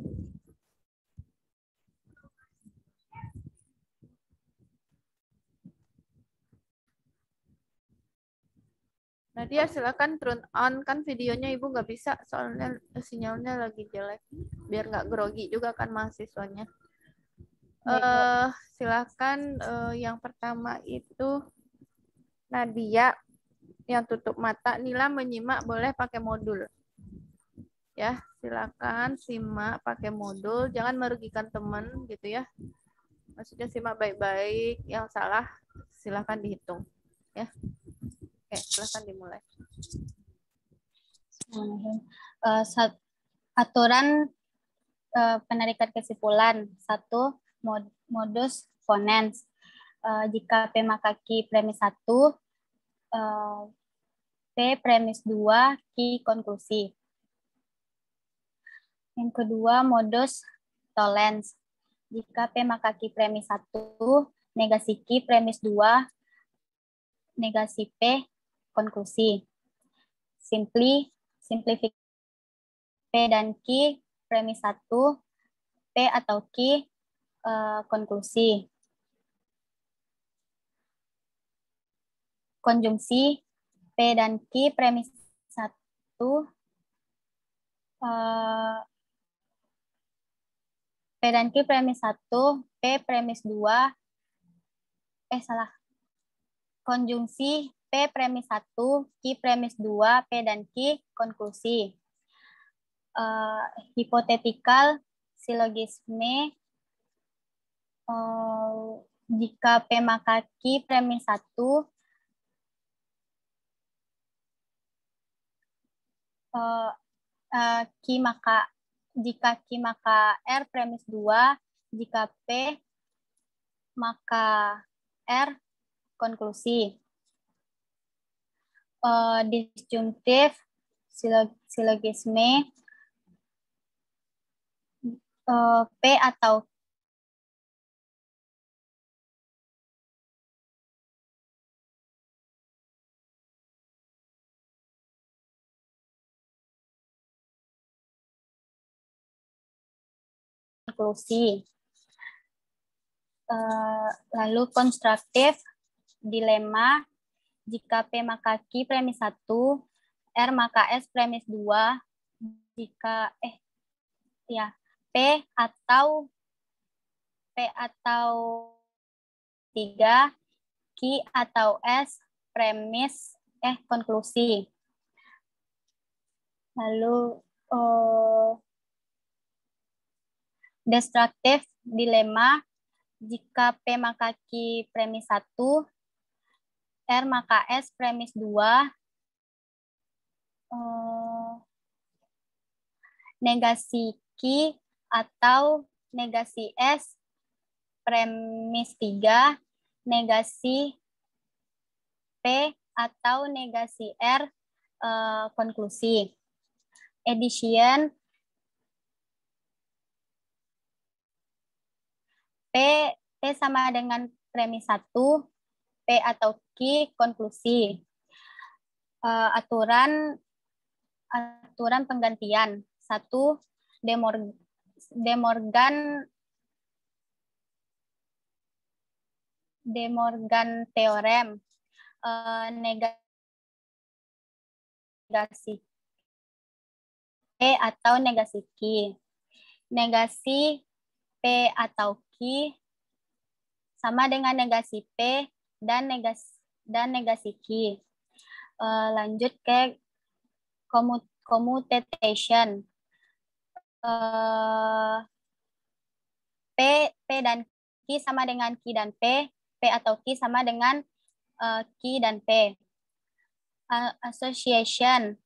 Nadia silakan turn on, kan videonya Ibu nggak bisa soalnya sinyalnya lagi jelek, biar nggak grogi juga kan mahasiswanya. Silakan yang pertama itu Nadia yang tutup mata. Nila menyimak boleh pakai modul. Ya, silakan simak pakai modul, jangan merugikan teman gitu ya. Maksudnya simak baik-baik, yang salah silakan dihitung ya. Oke, silakan dimulai. Aturan penarikan kesimpulan. 1. Modus ponens. Jika P maka Q premis 1, P premis 2, Q konklusi. Yang kedua, modus tollens. Jika P maka Q premis 1, negasi Q premis 2, negasi P konklusi. Simplifikasi P dan Q premis 1, P atau Q konklusi. Konjungsi P dan Q premis 1, P dan Q premis 1, P premis 2, konjungsi P premis 1, Q premis 2, P dan Q konklusi. Hipothetical syllogisme, jika P maka Q premis 1, jika Q maka R premis 2, jika P maka R konklusi. Disjunctive syllogisme, P atau konklusi. Lalu konstruktif dilema, jika P maka Q premis 1, R maka S premis 2, jika P atau 3, Q atau S premis konklusi. Lalu destruktif dilema, jika P maka Q premis 1, R maka S premis 2, negasi Q atau negasi S premis 3, negasi P atau negasi R konklusi. Addition P sama dengan premis 1, P atau Q konklusi. Aturan penggantian. 1. De Morgan teorem. Negasi P atau negasi Q. Negasi P atau Q sama dengan negasi P dan negasi Q. Lanjut ke commutation. P dan Q sama dengan Q dan P atau Q sama dengan Q dan P. Association.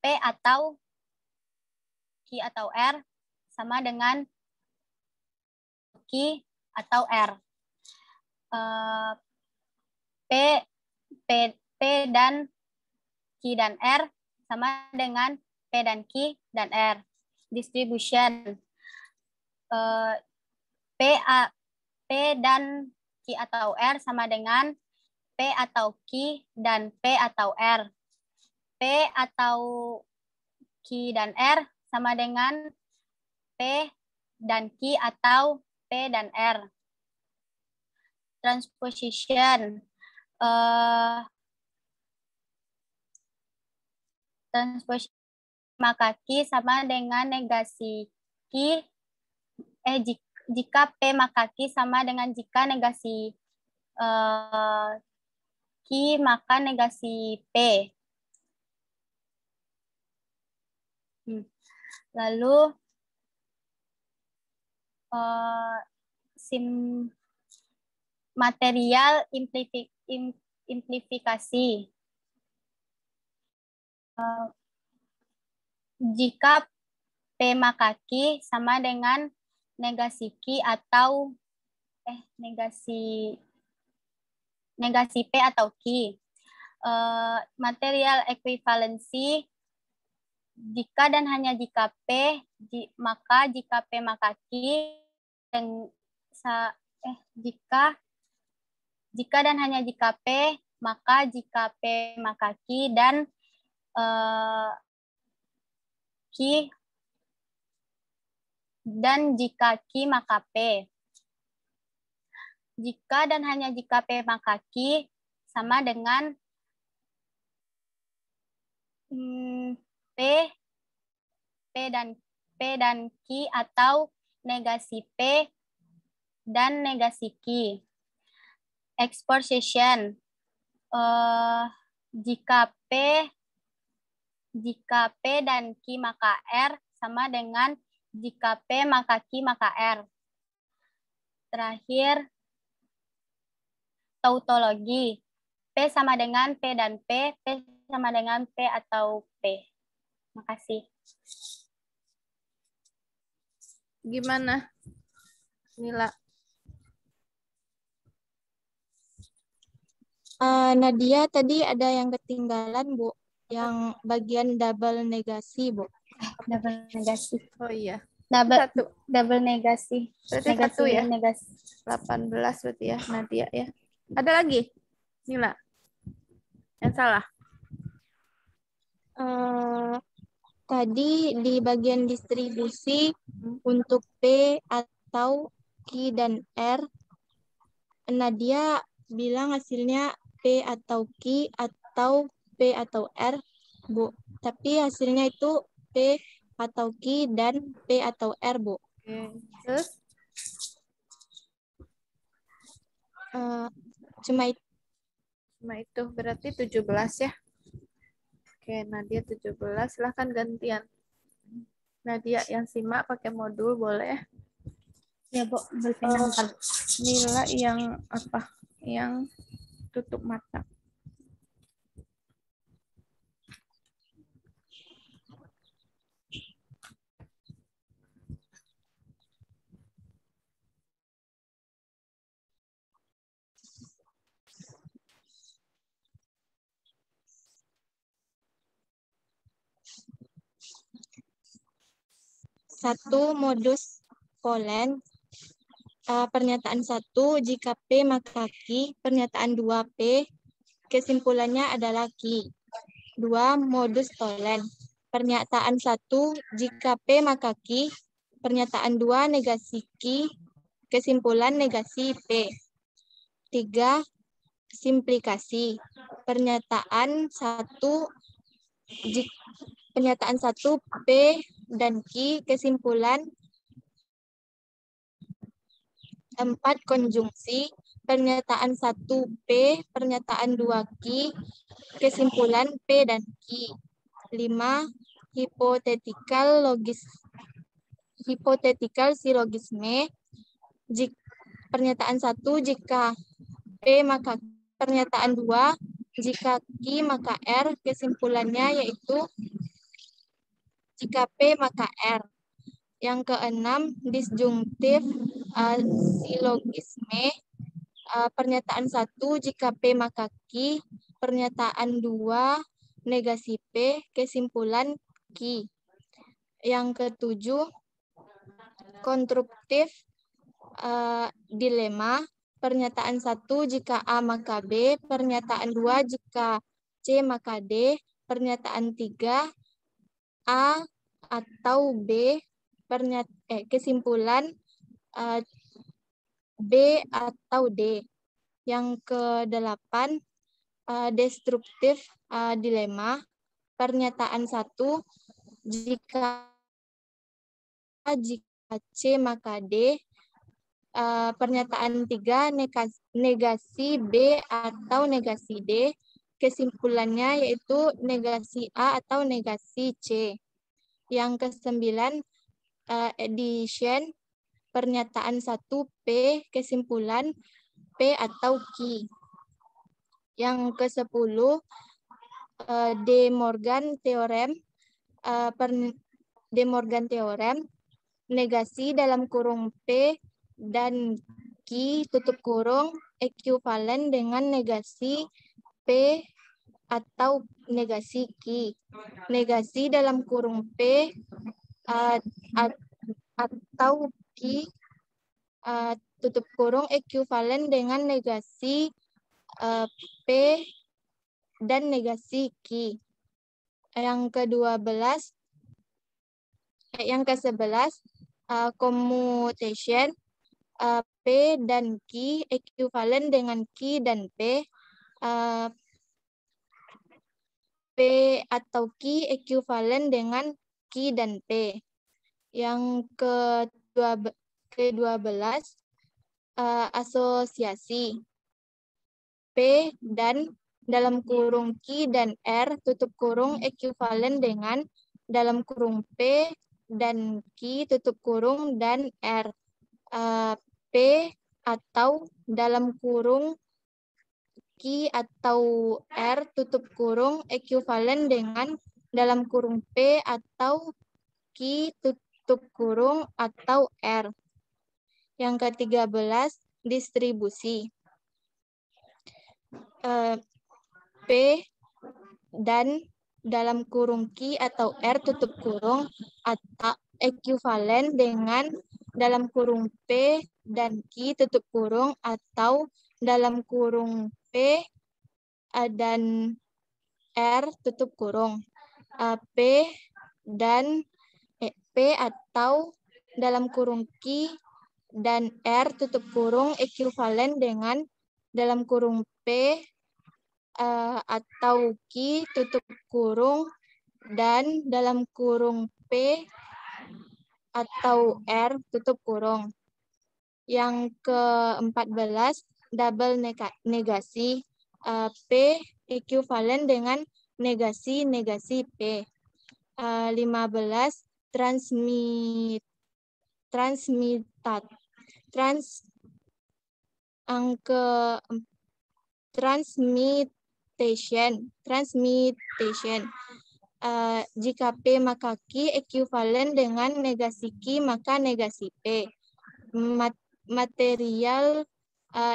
P atau Q atau R sama dengan Q atau R. P dan Q dan R sama dengan P dan Q dan R. Distribution. P dan Q atau R sama dengan P atau Q dan P atau R. P atau Q dan R sama dengan P dan Q atau P dan R. Transposition. Transposition maka Q sama dengan negasi Q. Jika P maka Q sama dengan jika negasi Q maka negasi P. Lalu material simplifikasi. Jika P maka Q sama dengan negasi Q atau negasi P atau Q. Material ekuivalensi jika dan hanya jika P, maka jika P maka Q, dan jika dan hanya jika P, maka jika P maka Q dan Q, dan jika Q maka P. Jika dan hanya jika P maka Q sama dengan P dan Q atau negasi P dan negasi Q. Exposition. Jika P dan Q maka R sama dengan jika P maka Q maka R. Terakhir, tautologi. P sama dengan P dan P sama dengan P atau P. Makasih. Gimana, Nila? Nadia tadi ada yang ketinggalan, Bu. Yang bagian double negasi, Bu. Double negasi. Oh iya. Double negasi. Berarti Negasi, satu ya? negasi. 18 berarti ya, Nadia ya. Ada lagi? Nila? Yang salah? Tadi di bagian distribusi untuk P atau Q dan R, Nadia bilang hasilnya P atau Q atau P atau R, Bu. Tapi hasilnya itu P atau Q dan P atau R, Bu. Oke. Terus? Cuma itu berarti 17 ya. Oke, Nadia 17. Silahkan gantian. Nadia yang simak pakai modul boleh. Ya, Bu. Berpindah. Nila yang apa? Yang tutup mata. Satu modus Poland. Pernyataan 1, jika P maka Q. Pernyataan 2, P. Kesimpulannya adalah Q. 2, modus Poland. Pernyataan 1, jika P maka Q. Pernyataan 2, negasi Q. Kesimpulan negasi P. 3, simplikasi. Pernyataan 1, P dan Q. Kesimpulan. 4, konjungsi. Pernyataan 1 P, pernyataan 2 Q, kesimpulan P dan Q. 5, hypothetical syllogism. Pernyataan 1, jika P maka pernyataan 2, jika Q maka R, kesimpulannya yaitu jika P maka R. Yang keenam, disjunktif syllogisme. Pernyataan 1, jika P maka Q. Pernyataan 2, negasi P. Kesimpulan Q. Yang ketujuh, konstruktif dilema. Pernyataan 1 jika A maka B, pernyataan 2 jika C maka D, pernyataan 3 A atau B, kesimpulan B atau D. Yang ke-8 destruktif dilema. Pernyataan 1 jika C maka D, pernyataan 3 negasi B atau negasi D, kesimpulannya yaitu negasi A atau negasi C. Yang ke-9 addition, pernyataan 1 P, kesimpulan P atau Q. Yang ke-10 De Morgan Theorem, De Morgan Theorem, negasi dalam kurung P dan Q tutup kurung ekuivalen dengan negasi P atau negasi Q. Negasi dalam kurung P atau Q tutup kurung ekuivalen dengan negasi P dan negasi Q. Yang ke-11 commutation, P dan Q ekuivalen dengan Q dan P. P atau Q ekuivalen dengan Q dan P. Yang ke-12 asosiasi, P dan dalam kurung Q dan R tutup kurung ekuivalen dengan dalam kurung P dan Q tutup kurung dan R. P atau dalam kurung Q atau R tutup kurung ekuivalen dengan dalam kurung P atau Q tutup kurung atau R. Yang ke-13 distribusi, P dan dalam kurung Q atau R tutup kurung atau ekuivalen dengan dalam kurung P dan Q tutup kurung atau dalam kurung P dan R tutup kurung. P atau dalam kurung Q dan R tutup kurung ekuivalen dengan dalam kurung P atau Q tutup kurung dan dalam kurung P atau R tutup kurung. Yang ke-14 double negasi, P ekuivalen dengan negasi P. 15 transmutation. Jika P maka Q ekuivalen dengan negasi Q maka negasi P. Material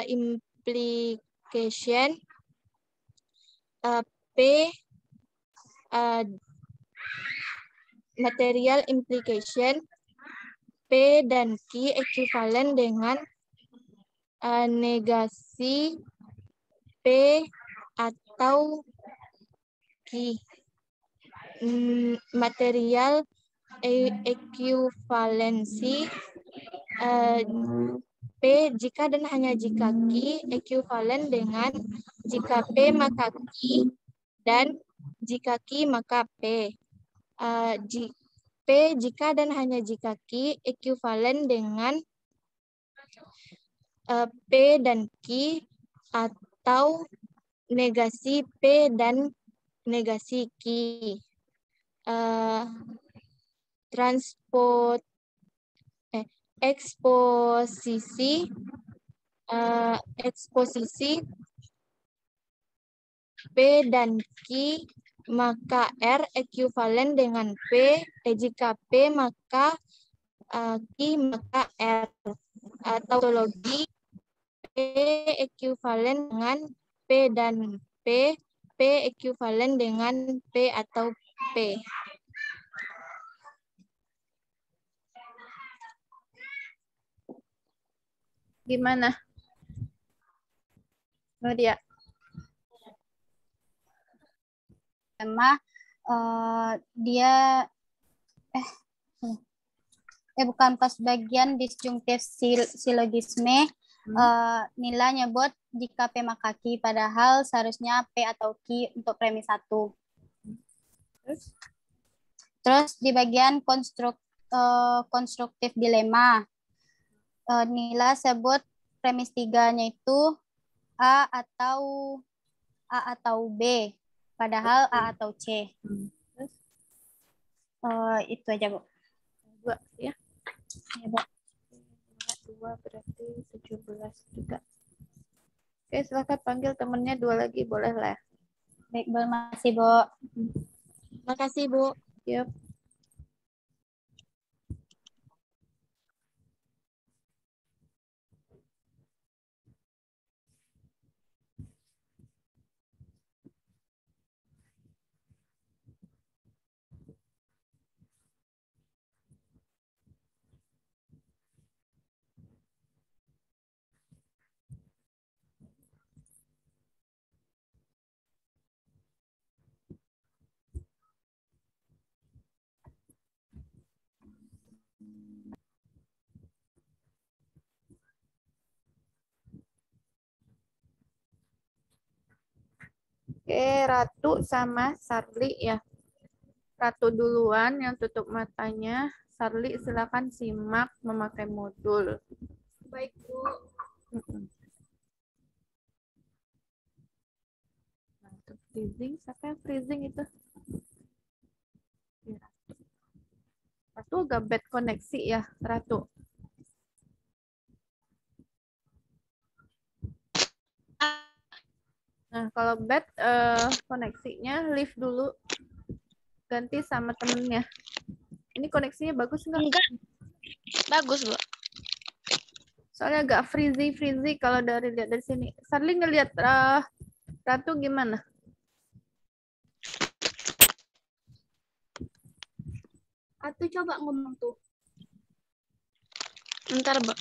implication, material implication P dan Q ekuivalen dengan negasi P atau Q. Material ekuivalensi, P jika dan hanya jika Q ekuivalen dengan jika P maka Q dan jika Q maka P. P jika dan hanya jika Q ekuivalen dengan P dan Q atau negasi P dan negasi Q. Eksposisi, P dan Q maka R ekuivalen dengan P, jika P maka Q maka R. Tautologi P ekuivalen dengan P dan P ekuivalen dengan P atau P. Gimana? Nadia. Tema dia bukan pas bagian disjunktif silogisme Nila nyebut jika P maka Q, padahal seharusnya P atau Q untuk premis 1. Terus di bagian konstruktif dilema, Nila sebut premis 3-nya itu A atau B, padahal A atau C. Itu aja, Bu. 2 ya. Ya, Bu. 2 berarti 17 juga. Oke, silakan panggil temennya 2 lagi, boleh lah. Baik, Bu. Makasih, Bu. Makasih, Bu. Yuk. Oke, Ratu sama Sarli ya. Ratu duluan yang tutup matanya. Sarli silakan simak memakai modul. Baik, Bu. Nah, untuk freezing, siapa yang freezing itu? Ratu agak bad koneksi ya, Ratu. Nah, kalau bad koneksinya leave dulu. Ganti sama temennya. Ini koneksinya bagus nggak? Enggak. Bagus, Bu. Soalnya agak freezy kalau dari lihat dari sini. Sarli ngelihat Ratu gimana? Ratu coba ngomong tuh. Bentar, Bu.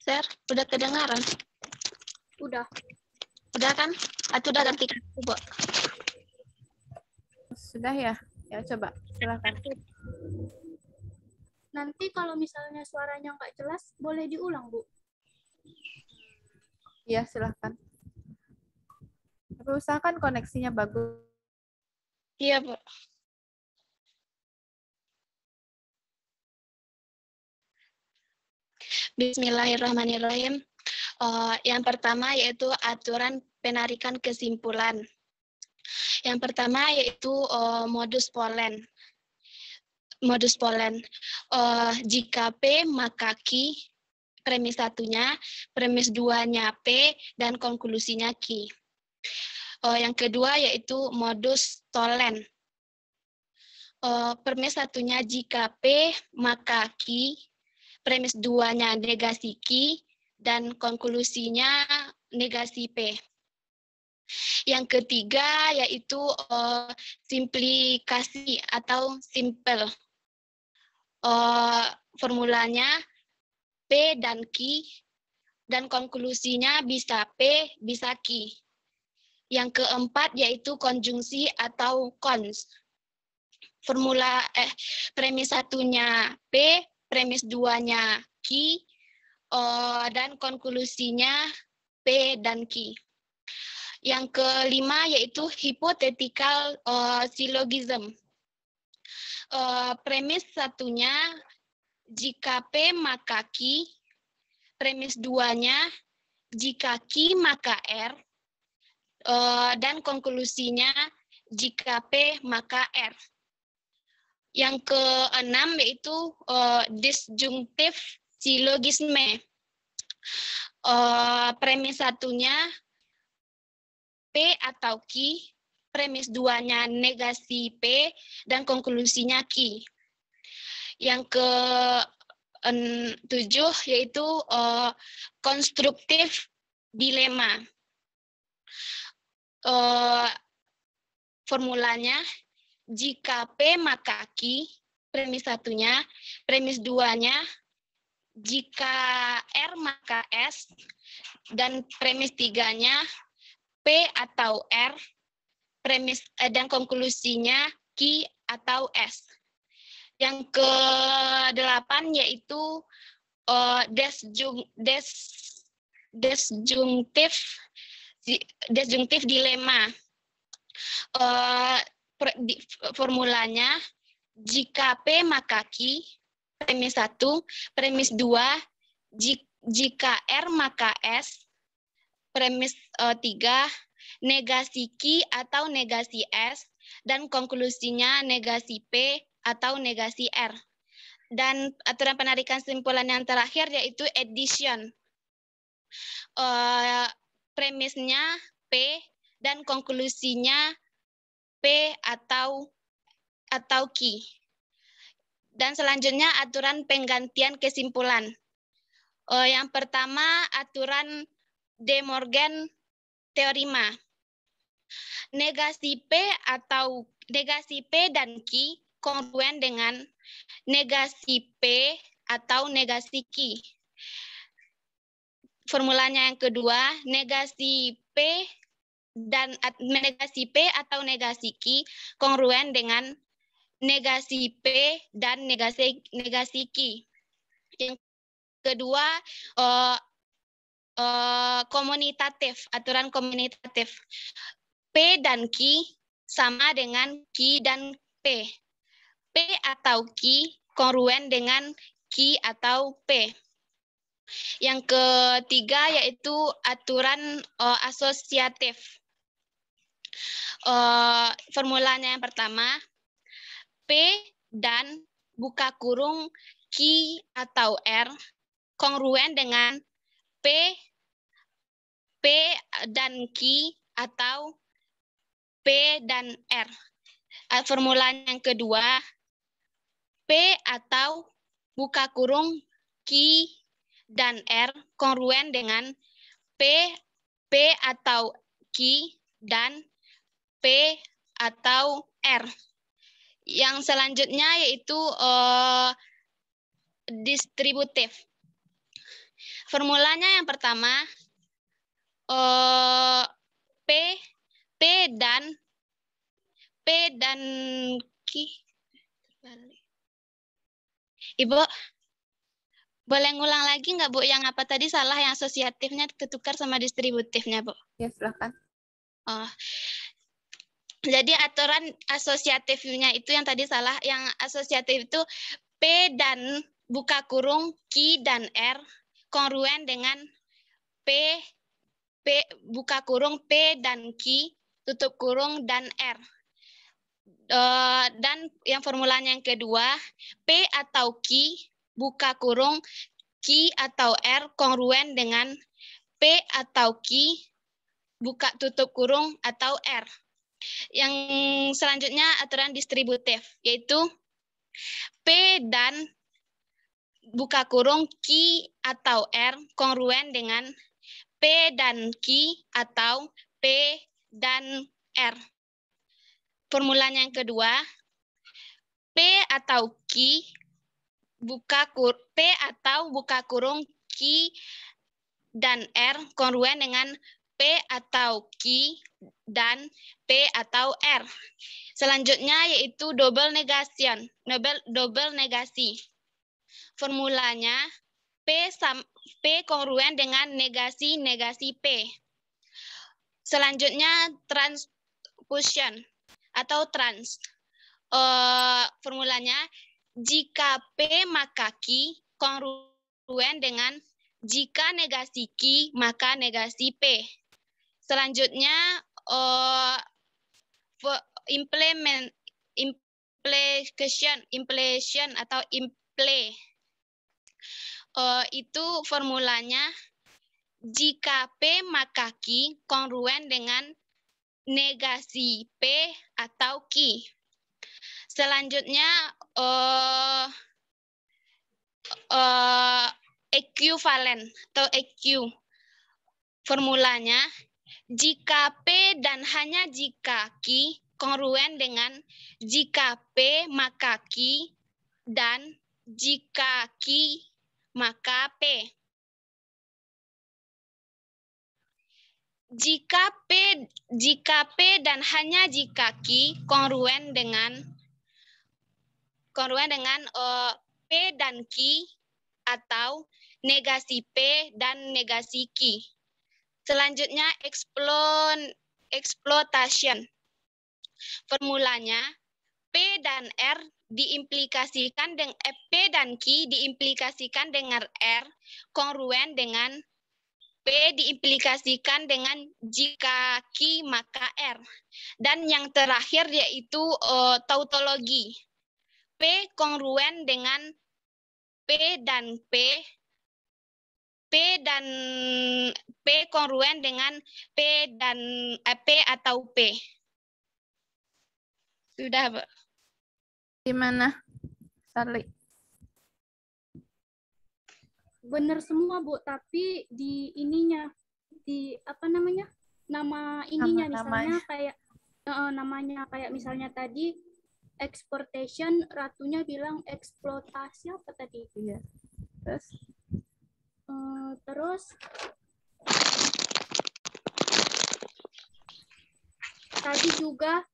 Ser, udah kedengaran? Udah. Udah kan? Atau udah ganti kartu, Bu? Sudah ya? Ya coba, silakan. Nanti kalau misalnya suaranya nggak jelas, boleh diulang, Bu. Iya, silakan. Tapi usahakan koneksinya bagus. Iya, Bu. Bismillahirrahmanirrahim. Yang pertama yaitu aturan penarikan kesimpulan. Yang pertama yaitu modus pollen. Modus pollen. Jika P maka Q, premis 1-nya, premis 2-nya P, dan konklusinya Q. Yang kedua yaitu modus tolen. Premis 1-nya jika P maka Q, premis 2-nya negasi Q, dan konklusinya negasi P. Yang ketiga yaitu simplikasi atau simple. Formulanya P dan Q, dan konklusinya bisa P, bisa Q. Yang keempat yaitu konjungsi atau cons. Premis 1-nya P, premis 2-nya Q, dan konklusinya P dan Q. Yang kelima yaitu hypothetical syllogism. Premis 1-nya jika P maka Q, premis 2-nya jika Q maka R, dan konklusinya jika P maka R. Yang keenam yaitu disjunktif syllogisme. Premis 1-nya P atau Q, premis 2-nya negasi P, dan konklusinya Q. Yang ke-7 yaitu konstruktif dilema. Formulanya, jika P maka Q, premis 1-nya, premis 2-nya, jika R maka S, dan premis 3-nya P atau R, premis dan konklusinya Q atau S. Yang ke-8 yaitu disjungtif dilema. Formulanya, jika P maka Q, premis 1, premis 2, jika R maka S, premis 3, negasi Q atau negasi S, dan konklusinya negasi P atau negasi R. Dan aturan penarikan kesimpulan yang terakhir yaitu addition. Premisnya P dan konklusinya P atau Q. Dan selanjutnya aturan penggantian kesimpulan. Yang pertama aturan De Morgan teorema. Negasi P dan Q kongruen dengan negasi P atau negasi Q. Formulanya yang kedua, negasi P atau negasi Q kongruen dengan negasi P dan negasi Q. Yang kedua, komunitatif, aturan komunitatif. P dan Q sama dengan Q dan P. P atau Q kongruen dengan Q atau P. Yang ketiga yaitu aturan asosiatif. Formulanya yang pertama, P dan buka kurung Q atau R kongruen dengan P dan Q atau P dan R. Formulanya yang kedua, P atau buka kurung Q dan R kongruen dengan P atau Q dan P atau R. Yang selanjutnya yaitu distributif. Formulanya yang pertama, P dan Q. Ibu, boleh ngulang lagi nggak, Bu? Yang apa tadi salah, yang asosiatifnya ketukar sama distributifnya, Bu? Ya, silakan. Jadi aturan asosiatifnya itu yang tadi salah. Yang asosiatif itu P dan buka kurung Q dan R kongruen dengan P buka kurung P dan Q tutup kurung dan R. Dan yang formulanya yang kedua, P atau Q buka kurung Q atau R kongruen dengan P atau Q buka tutup kurung atau R. Yang selanjutnya aturan distributif, yaitu P dan buka kurung Q atau R kongruen dengan P dan Q atau P dan R. Formulanya yang kedua, P atau buka kurung Q dan R kongruen dengan P atau Q dan P atau R. Selanjutnya yaitu double negasi. Formulanya P kongruen dengan negasi P. Selanjutnya transposition atau trans. Formulanya, jika P maka Q kongruen dengan jika negasi Q maka negasi P. Selanjutnya implication atau imply. Itu formulanya, jika P maka Q kongruen dengan negasi P atau Q. Selanjutnya ekuivalen atau EQ. Formulanya, jika P dan hanya jika Q kongruen dengan jika P maka Q dan jika Q maka P. Jika P dan hanya jika Q kongruen dengan P dan Q atau negasi P dan negasi Q. Selanjutnya exploitation. Formulanya P dan R diimplikasikan dengan P dan Q diimplikasikan dengan R kongruen dengan P diimplikasikan dengan jika Q maka R. Dan yang terakhir yaitu tautologi. P kongruen dengan P dan P kongruen dengan P dan P atau P. Sudah, Bu. Gimana, Sarli? Benar semua, Bu, tapi di ininya, di apa namanya? Nama ininya misalnya kayak namanya kayak misalnya tadi exportation, Ratunya bilang eksploitasi apa tadi? Iya. Terus tadi juga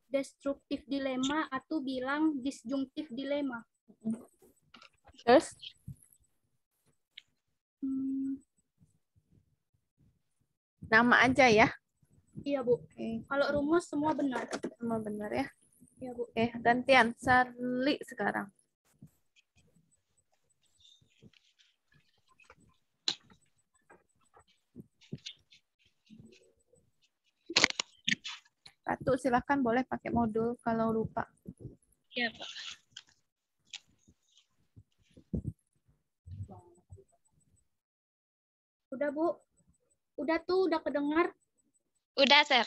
destruktif dilema atau bilang disjungtif dilema. Terus nama aja ya. Iya, Bu. Kalau rumus semua benar. Semua benar ya. Iya, Bu. Oke, gantian Sarli sekarang. Ratu, silahkan boleh pakai modul kalau lupa. Iya, Pak. Udah, Bu. Udah tuh, udah kedengar. Udah, Sir.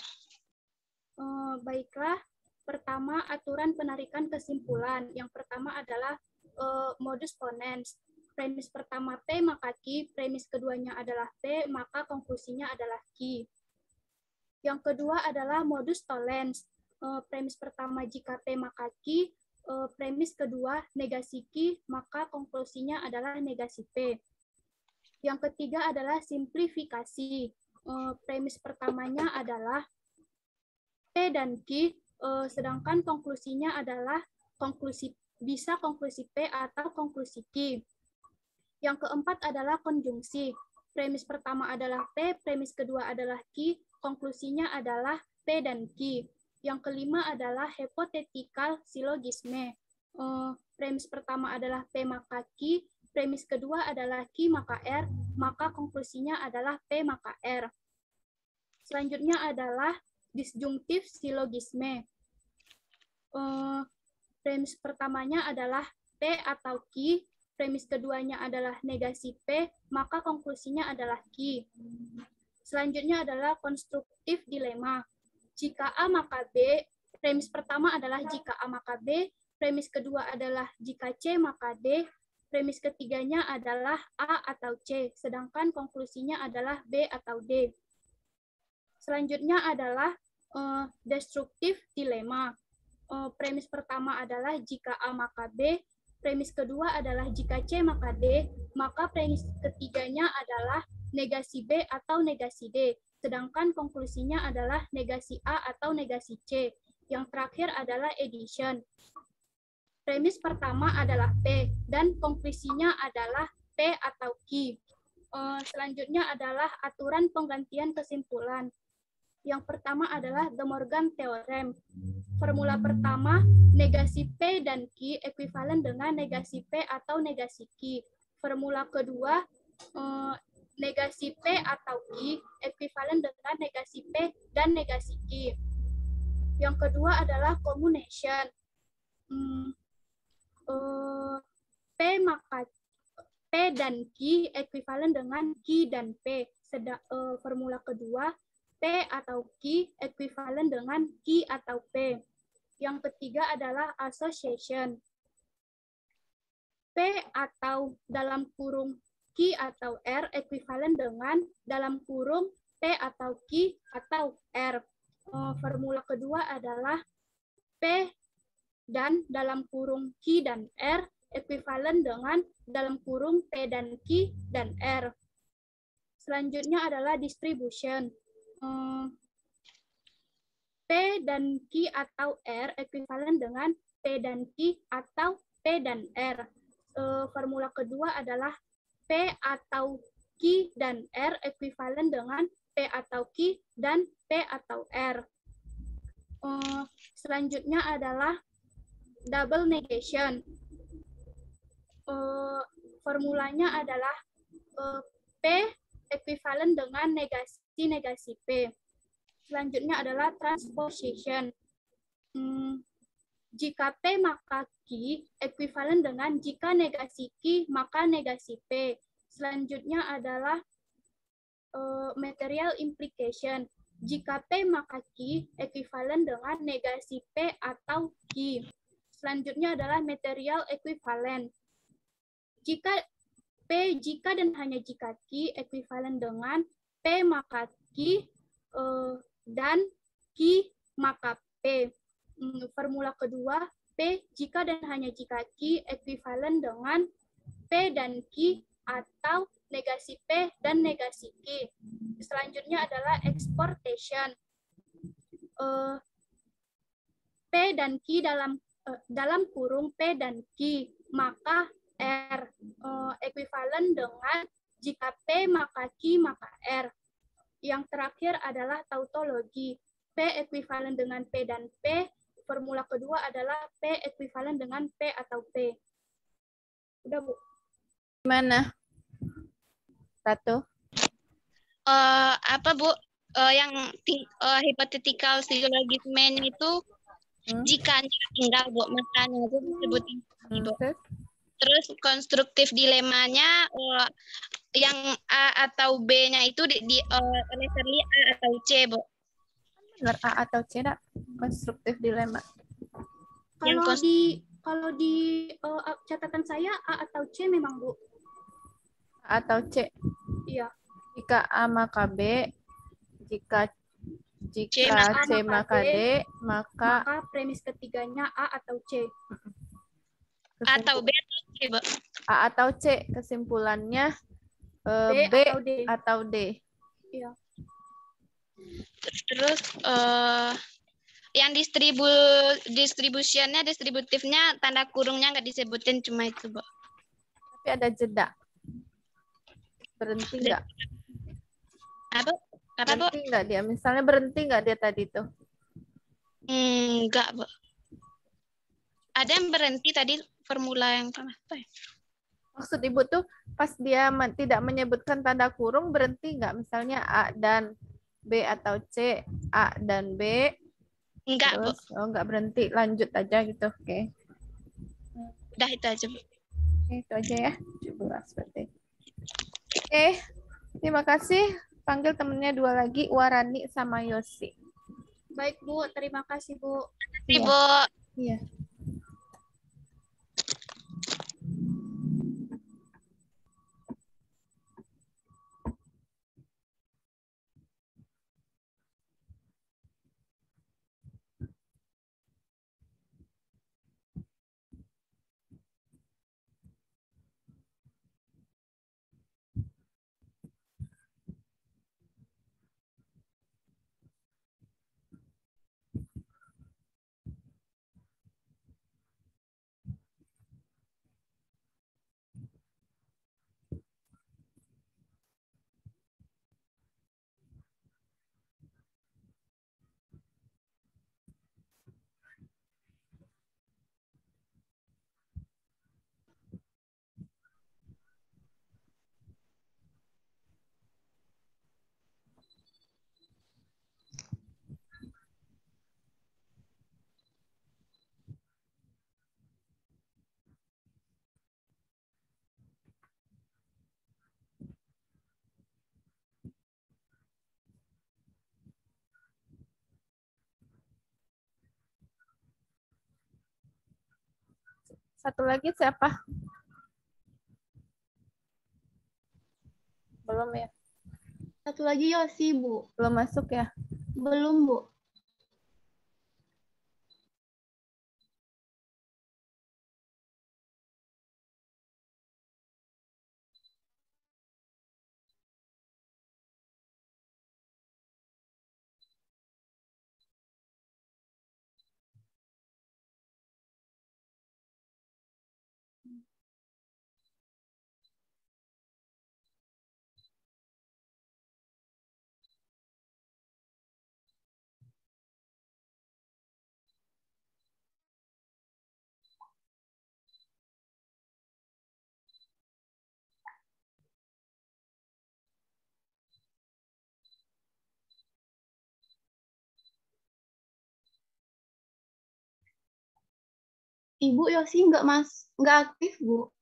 Baiklah. Pertama, aturan penarikan kesimpulan. Yang pertama adalah modus ponens. Premis pertama P maka Q, premis keduanya adalah P, maka konklusinya adalah Q. Yang kedua adalah modus tollens. Premis pertama jika P maka Q, premis kedua negasi Q, maka konklusinya adalah negasi P. Yang ketiga adalah simplifikasi. Premis pertamanya adalah P dan Q, sedangkan konklusinya adalah bisa konklusi P atau konklusi Q. Yang keempat adalah konjungsi. Premis pertama adalah P, premis kedua adalah Q, konklusinya adalah P dan Q. Yang kelima adalah hypothetical syllogisme. Premis pertama adalah P maka Q, premis kedua adalah Q maka R, maka konklusinya adalah P maka R. Selanjutnya adalah disjungtif syllogisme. Premis pertamanya adalah P atau Q, premis keduanya adalah negasi P, maka konklusinya adalah Q. Selanjutnya adalah konstruktif dilema. Jika A maka B, premis pertama adalah jika A maka B, premis kedua adalah jika C maka D, premis ketiganya adalah A atau C, sedangkan konklusinya adalah B atau D. Selanjutnya adalah destruktif dilema. Premis pertama adalah jika A maka B, premis kedua adalah jika C maka D, maka premis ketiganya adalah negasi B atau negasi D, sedangkan konklusinya adalah negasi A atau negasi C. Yang terakhir adalah addition. Premis pertama adalah P, dan konklusinya adalah P atau Q. Selanjutnya adalah aturan penggantian kesimpulan. Yang pertama adalah De Morgan Theorem. Formula pertama, negasi P dan Q ekuivalen dengan negasi P atau negasi Q. Formula kedua, negasi P atau Q ekuivalen dengan negasi P dan negasi Q. Yang kedua adalah combination. P dan Q ekuivalen dengan Q dan P, Formula kedua, P atau Q ekuivalen dengan Q atau P. Yang ketiga adalah association. P atau dalam kurung Q atau R ekuivalen dengan dalam kurung P atau Q atau R. Formula kedua adalah P dan dalam kurung Q dan R ekuivalen dengan dalam kurung P dan Q dan R. Selanjutnya adalah distribution. P dan Q atau R ekuivalen dengan P dan Q atau P dan R. Formula kedua adalah P atau Q dan R ekuivalen dengan P atau Q dan P atau R. Selanjutnya adalah double negation. Formulanya adalah P ekuivalen dengan negasi P. Selanjutnya adalah transposition. Jika P maka Q ekuivalen dengan jika negasi Q maka negasi P. Selanjutnya adalah material implication. Jika P maka Q ekuivalen dengan negasi P atau Q. Selanjutnya adalah material equivalent. Jika dan hanya jika Q ekuivalen dengan P maka Q dan Q maka P. Formula kedua, P jika dan hanya jika Q ekuivalen dengan P dan Q atau negasi P dan negasi Q. Selanjutnya adalah exportation. P dan Q dalam kurung P dan Q, maka R ekuivalen dengan jika P maka Q maka R. Yang terakhir adalah tautologi. P ekuivalen dengan P dan P. Formula kedua adalah P ekuivalen dengan P atau P. Udah, Bu. Gimana? Satu. Apa, Bu? Yang hypothetical syllogism itu jika enggak, Bu, makanya itu disebutin. Bu. Terus konstruktif dilemanya yang A atau B-nya itu necessarily A atau C, Bu. Benar, A atau C, dak? Konstruktif dilema. Kalau di catatan saya A atau C memang, Bu. A atau C. Iya. Jika A maka B, jika C maka D, maka premis ketiganya A atau C. Atau B atau C, Bu. A atau C, kesimpulannya B atau D. Iya. Terus yang distributifnya tanda kurungnya nggak disebutin, cuma itu, Bu. Tapi ada jeda. Berhenti nggak? Apa, berhenti nggak dia? Misalnya berhenti nggak dia tadi tuh? Enggak, Bu. Ada yang berhenti tadi formula yang apa ya? Maksud Ibu tuh pas dia tidak menyebutkan tanda kurung berhenti nggak? Misalnya A dan B atau C, A dan B. Enggak, terus, Bu. nggak berhenti, lanjut aja gitu. Oke. Udah itu aja, Bu. Oke, itu aja ya. 17 berarti. Oke, terima kasih. Panggil temennya 2 lagi, Warani sama Yosi. Baik, Bu. Terima kasih, Bu. Terima kasih, Bu. Iya. Satu lagi siapa? Belum ya? Satu lagi Yosi, Bu. Belum masuk ya? Belum, Bu. Ibu Yosi nggak aktif, Bu.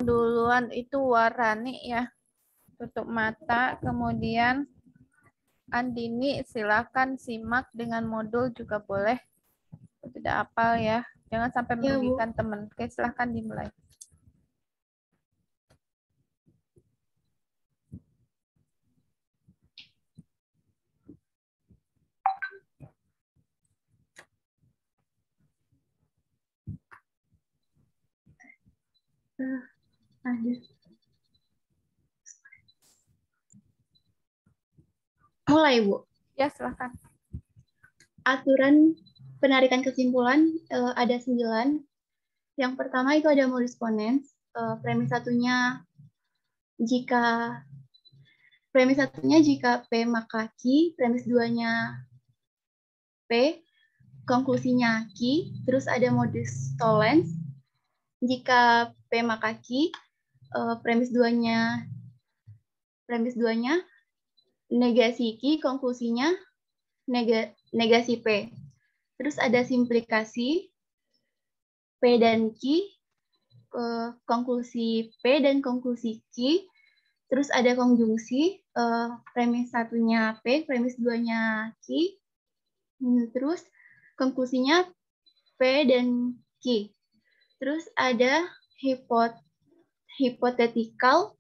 Duluan itu Warani ya. Tutup mata, kemudian Andini silakan simak dengan modul juga boleh. Tidak hafal ya. Jangan sampai Ya, Bu. merugikan teman. Oke, silahkan dimulai. Mulai, Bu. Ya, silahkan. Aturan penarikan kesimpulan ada 9. Yang pertama itu ada modus ponens. Premis satunya jika P maka Q, premis 2-nya P, konklusinya Q. Terus ada modus tollens. Jika P maka Q, premis 2-nya negasi Q, konklusinya negasi P. Terus ada simplikasi P dan Q, konklusi P dan konklusi Q. Terus ada konjungsi, premis 1-nya P, premis 2-nya Q. Terus konklusinya P dan Q. Terus ada hipothetical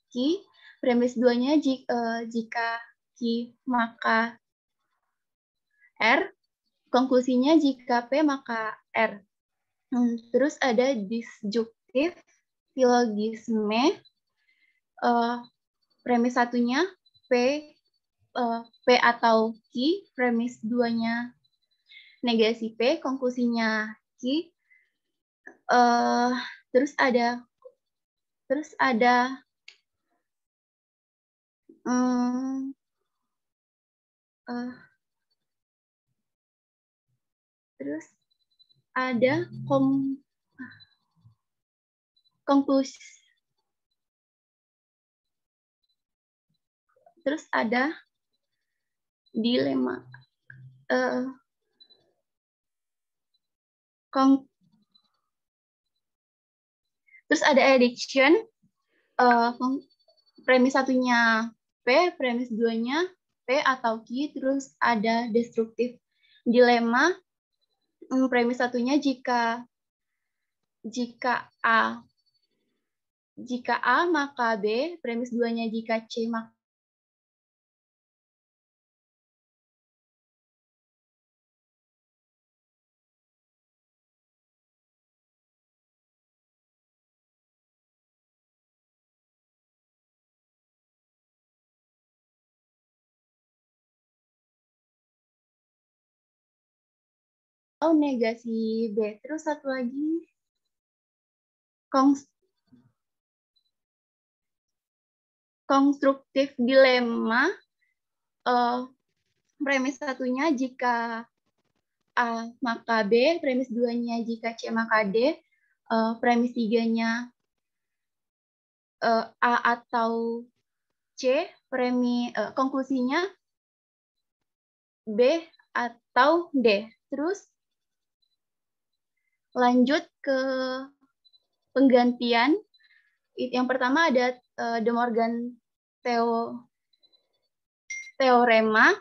Q, premis 2-nya jika Q maka R, konklusinya jika P maka R. Terus ada disjuktif silogisme, premis 1-nya P atau Q, premis 2-nya negasi P, konklusinya Q. Terus ada konklusi. Terus ada dilema. Terus ada addiction. Premis 1-nya P, premis 2-nya P atau Q. Terus ada destruktif dilema. Premis 1-nya jika A jika A maka B, premis 2-nya jika C maka negasi B. Terus satu lagi konstruktif dilema. Premis 1-nya jika A maka B, premis 2-nya jika C maka D, premis 3-nya A atau C, konklusinya B atau D. Terus lanjut ke penggantian. Yang pertama ada De Morgan teorema.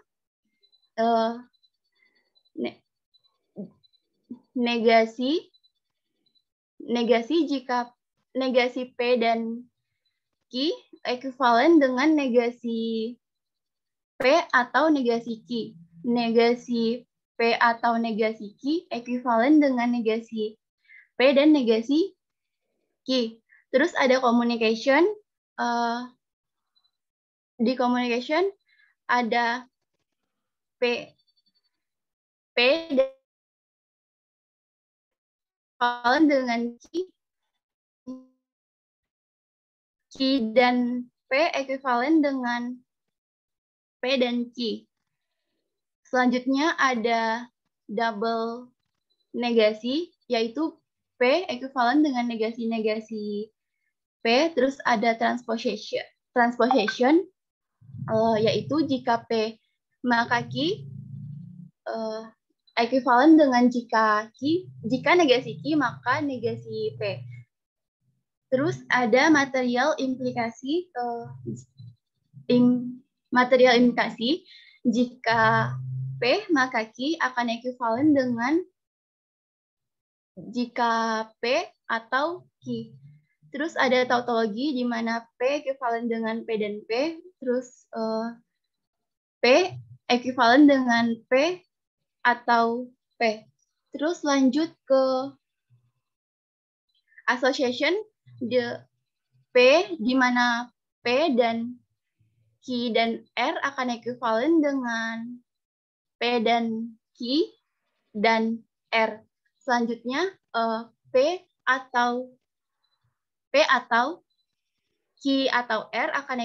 Negasi jika negasi P dan Q ekuivalen dengan negasi P atau negasi Q. Negasi P atau negasi Q ekuivalen dengan negasi P dan negasi Q. Terus ada communication. Di communication ada P dengan Q dan P ekuivalen dengan P dan Q. Selanjutnya ada double negasi, yaitu P ekuivalen dengan negasi-negasi P. Terus ada transposition, yaitu jika P maka Q ekuivalen dengan jika negasi Q maka negasi P. Terus ada material implikasi, jika P maka Q akan ekuivalen dengan jika P atau Q. Terus ada tautologi di mana P ekuivalen dengan P dan P. Terus P ekuivalen dengan P atau P. Terus lanjut ke association, P di mana P dan Q dan R akan ekuivalen dengan P dan Q dan R. Selanjutnya P atau Q atau R akan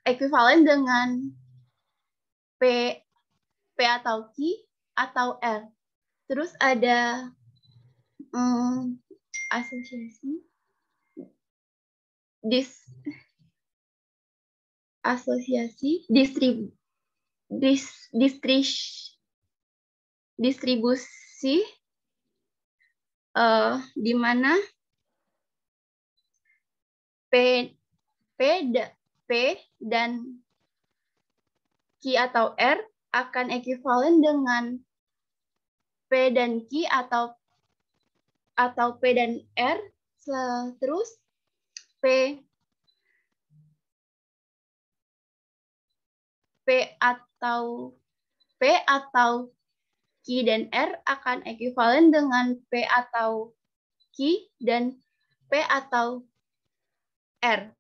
ekuivalen dengan P atau Q atau R. Terus ada asosiasi, distribusi, di mana P dan Q atau R akan ekuivalen dengan P dan Q atau P dan R. Terus P atau Q dan R akan ekuivalen dengan P atau Q dan P atau R.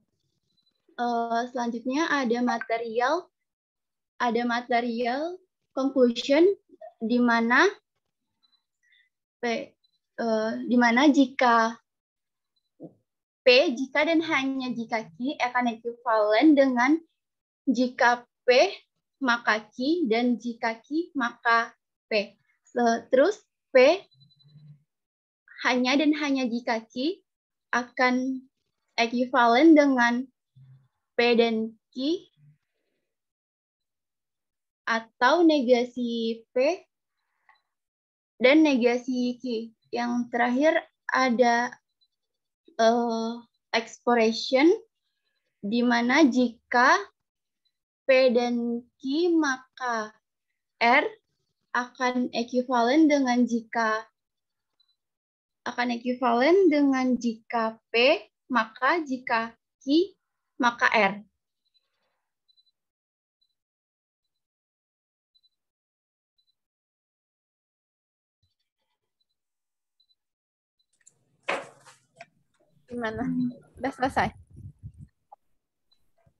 Selanjutnya ada material conclusion, di mana jika P jika dan hanya jika Q akan ekuivalen dengan jika P maka Q dan jika Q maka P. Terus P hanya dan hanya jika Q akan ekuivalen dengan P dan Q atau negasi P dan negasi Q. Yang terakhir ada expression, di mana jika P dan Q maka R akan ekuivalen dengan jika P maka jika Q, maka R. Gimana? Udah selesai?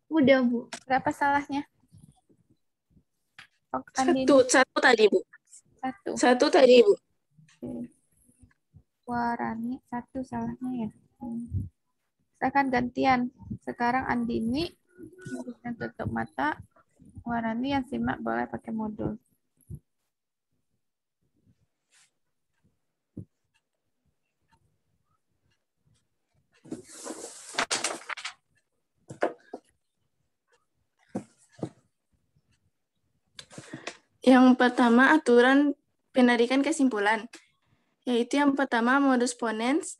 Udah, Bu. Berapa salahnya? Oh, Satu tadi, Bu. Satu. Satu tadi, Bu. Warani satu salahnya ya. Saya akan gantian. Sekarang Andini yang tutup mata. Warani yang simak boleh pakai modul. Yang pertama, aturan penarikan kesimpulan. Yaitu yang pertama, modus ponens.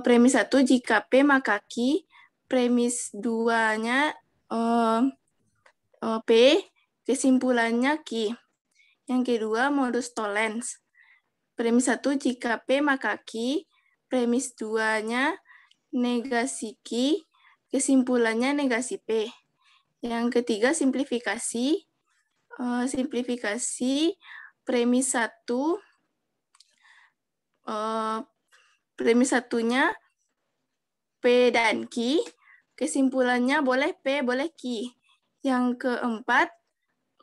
Premis 1, jika P maka Q. Premis 2-nya P, kesimpulannya Q. Yang kedua, modus tollens. Premis 1, jika P maka Q. Premis 2-nya negasi Q, kesimpulannya negasi P. Yang ketiga, simplifikasi. Simplifikasi premis 1, premis 1-nya P dan Q, kesimpulannya boleh P, boleh Q. Yang keempat,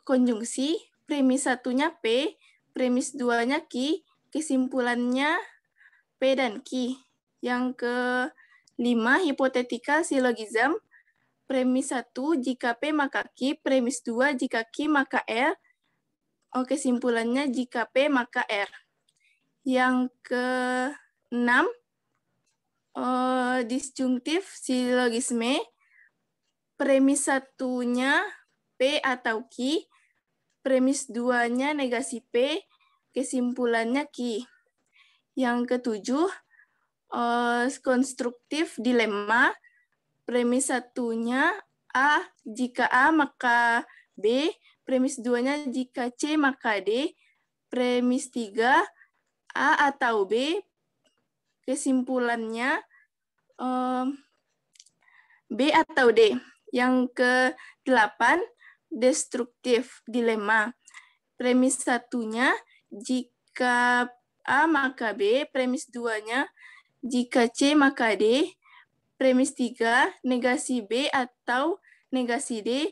konjungsi, premis 1-nya P, premis 2-nya Q, kesimpulannya P dan Q. Yang kelima, hipothetical syllogism, premis 1, jika P maka Q, premis 2, jika Q maka R, kesimpulannya jika P maka R. Yang keenam, disjunktif syllogisme, premis 1-nya P atau Q, premis 2-nya negasi P, kesimpulannya Q. Yang ketujuh, konstruktif dilema, premis 1-nya A, jika A maka B, premis 2-nya jika C maka D, premis 3, A atau B, kesimpulannya B atau D. Yang ke-8, destruktif dilema, premis 1-nya jika A maka B, premis 2-nya jika C maka D, premis 3, negasi B atau negasi D,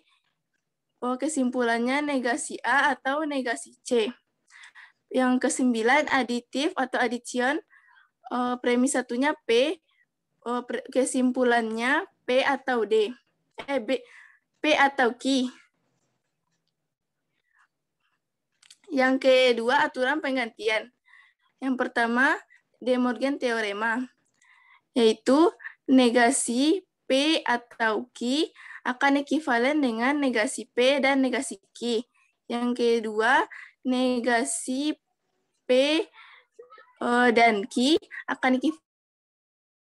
kesimpulannya negasi A atau negasi C. Yang ke-9, aditif atau addition, premis 1-nya P, kesimpulannya P atau D. P atau Q. Yang kedua, aturan penggantian. Yang pertama, De Morgan teorema, yaitu negasi P atau Q akan ekivalen dengan negasi P dan negasi Q. Yang kedua, negasi P dan Q akan ekivalen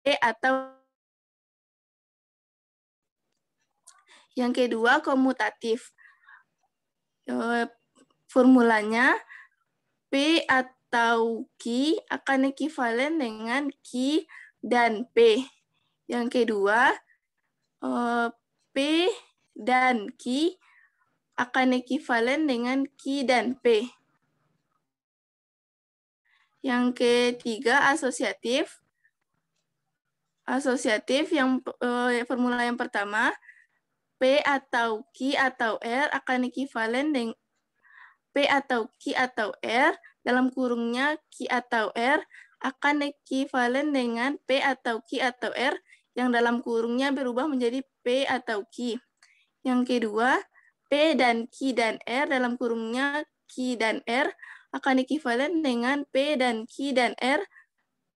P atau. Yang kedua, komutatif. Formulanya P atau Q akan ekivalen dengan Q dan P. Yang kedua, P dan Q akan ekivalen dengan Q dan P. Yang ketiga, asosiatif. Asosiatif, yang formula yang pertama, P atau Q atau R akan ekivalen dengan P atau Q atau R, dalam kurungnya Q atau R, akan ekivalen dengan P atau Q atau R, yang dalam kurungnya berubah menjadi P atau Q. Yang kedua, P dan Q dan R, dalam kurungnya Q dan R, akan ekivalen dengan P dan Q dan R,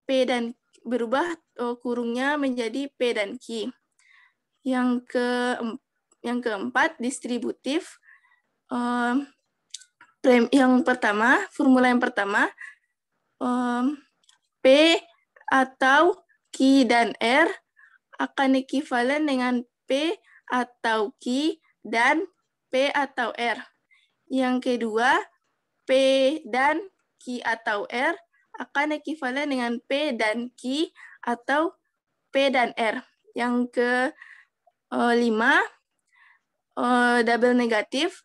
P dan berubah kurungnya menjadi P dan Q. Yang keempat, distributif. Yang pertama, formula yang pertama, P atau Q dan R akan ekivalen dengan P atau Q dan P atau R. Yang kedua, P dan Q atau R akan ekivalen dengan P dan Q atau P dan R. Yang ke-5, double negatif,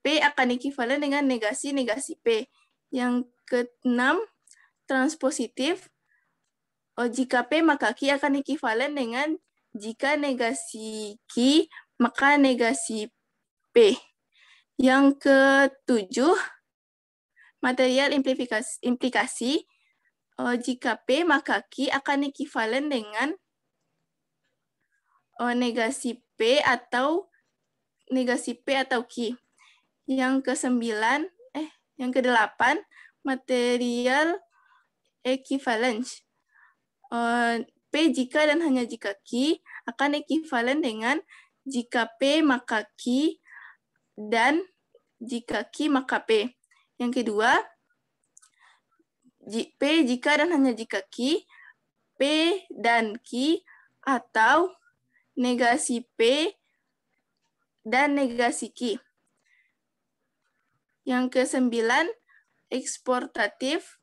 P akan ekivalen dengan negasi P. Yang ke-6, transpositif, jika P maka Q akan ekivalen dengan jika negasi Q maka negasi P. Yang ke-7, material implikasi, jika P maka Q akan ekivalen dengan negasi P atau Q. Yang ke-8, material equivalence. P jika dan hanya jika Q akan ekivalen dengan jika P maka Q dan jika Q maka P. Yang kedua, P jika dan hanya jika Q, P dan Q atau negasi P dan negasi Q. Yang ke-9, eksportatif,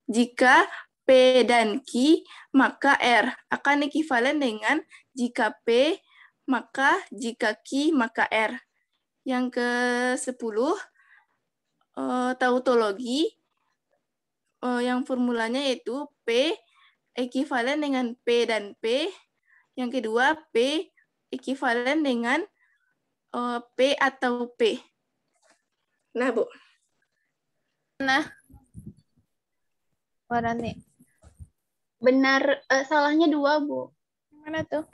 jika P dan Q maka R akan ekivalen dengan jika P maka jika Q maka R. Yang ke-10, tautologi, yang formulanya yaitu P ekivalen dengan P dan P. Yang kedua, P ekivalen dengan P atau P. Nah, Bu. Nah, Warani. Benar, salahnya 2, Bu. Mana tuh?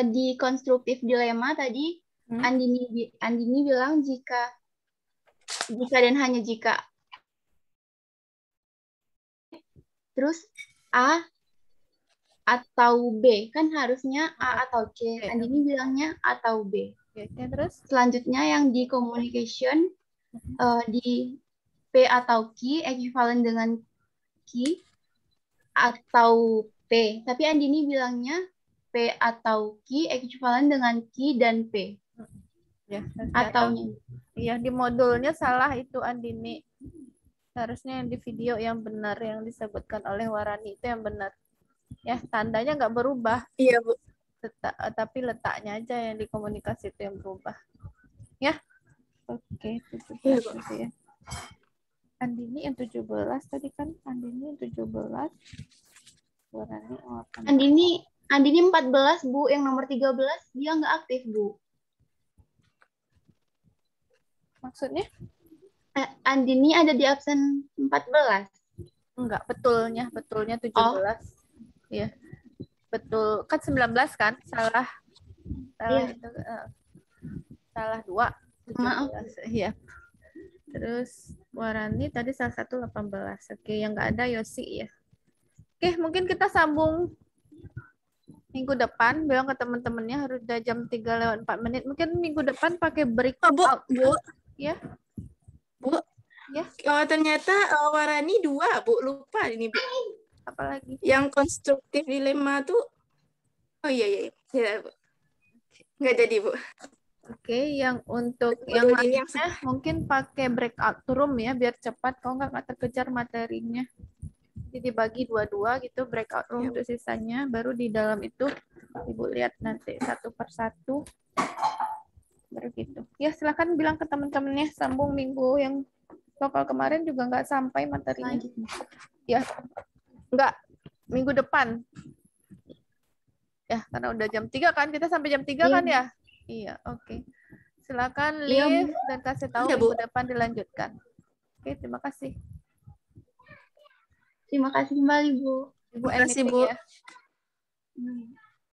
Di konstruktif dilema tadi, Andini bilang jika dan hanya jika. Terus A atau B, kan harusnya A atau C. Andini bilangnya A atau B. Terus selanjutnya yang di communication, di P atau Q ekivalen dengan Q atau P. Tapi Andini bilangnya P atau Q ekivalen dengan Q dan P. Ya, atau iya, di modulnya salah itu Andini. Seharusnya yang di video yang benar yang disebutkan oleh Warani itu yang benar. Ya, tandanya nggak berubah. Iya, Bu. Tapi letaknya aja yang di komunikasi itu yang berubah. Ya. Oke, 17 itu ya. Andini yang 17 tadi kan, Andini yang 17. Warani Andini 14, Bu. Yang nomor 13 dia nggak aktif, Bu. Maksudnya? Andini ada di absen 14. Enggak, betulnya 17. Iya. Betul. Kan 19 kan? Salah Iya. itu. Salah 2. 17. Maaf. Iya. Terus Warani tadi salah satu 18. Oke, yang nggak ada Yosi ya. Oke, mungkin kita sambung minggu depan. Bilang ke teman-temannya harus udah jam 3:04. Mungkin minggu depan pakai breakout. Bu. Ya. Bu. Ya. Ternyata Warani 2, Bu. Lupa ini, Bu. Apalagi? Yang konstruktif dilema tuh. Oh iya. Ya, Bu. Nggak jadi, Bu. Oke, yang untuk yang lainnya mungkin pakai breakout room ya, biar cepat. Kalau nggak terkejar materinya. Jadi dibagi 2-2 gitu, breakout room untuk sisanya. Baru di dalam itu Ibu lihat nanti satu persatu. Baru gitu. Ya, silakan bilang ke teman-temannya sambung minggu yang lokal kemarin juga nggak sampai materinya. Ya, nggak, minggu depan. Ya, karena udah jam 3 kan, kita sampai jam 3 kan ya? Iya, oke. Silakan leave dan kasih tahu minggu depan dilanjutkan. Oke, terima kasih. Terima kasih kembali, Bu. Ibu, terima kasih, Bu. Ya.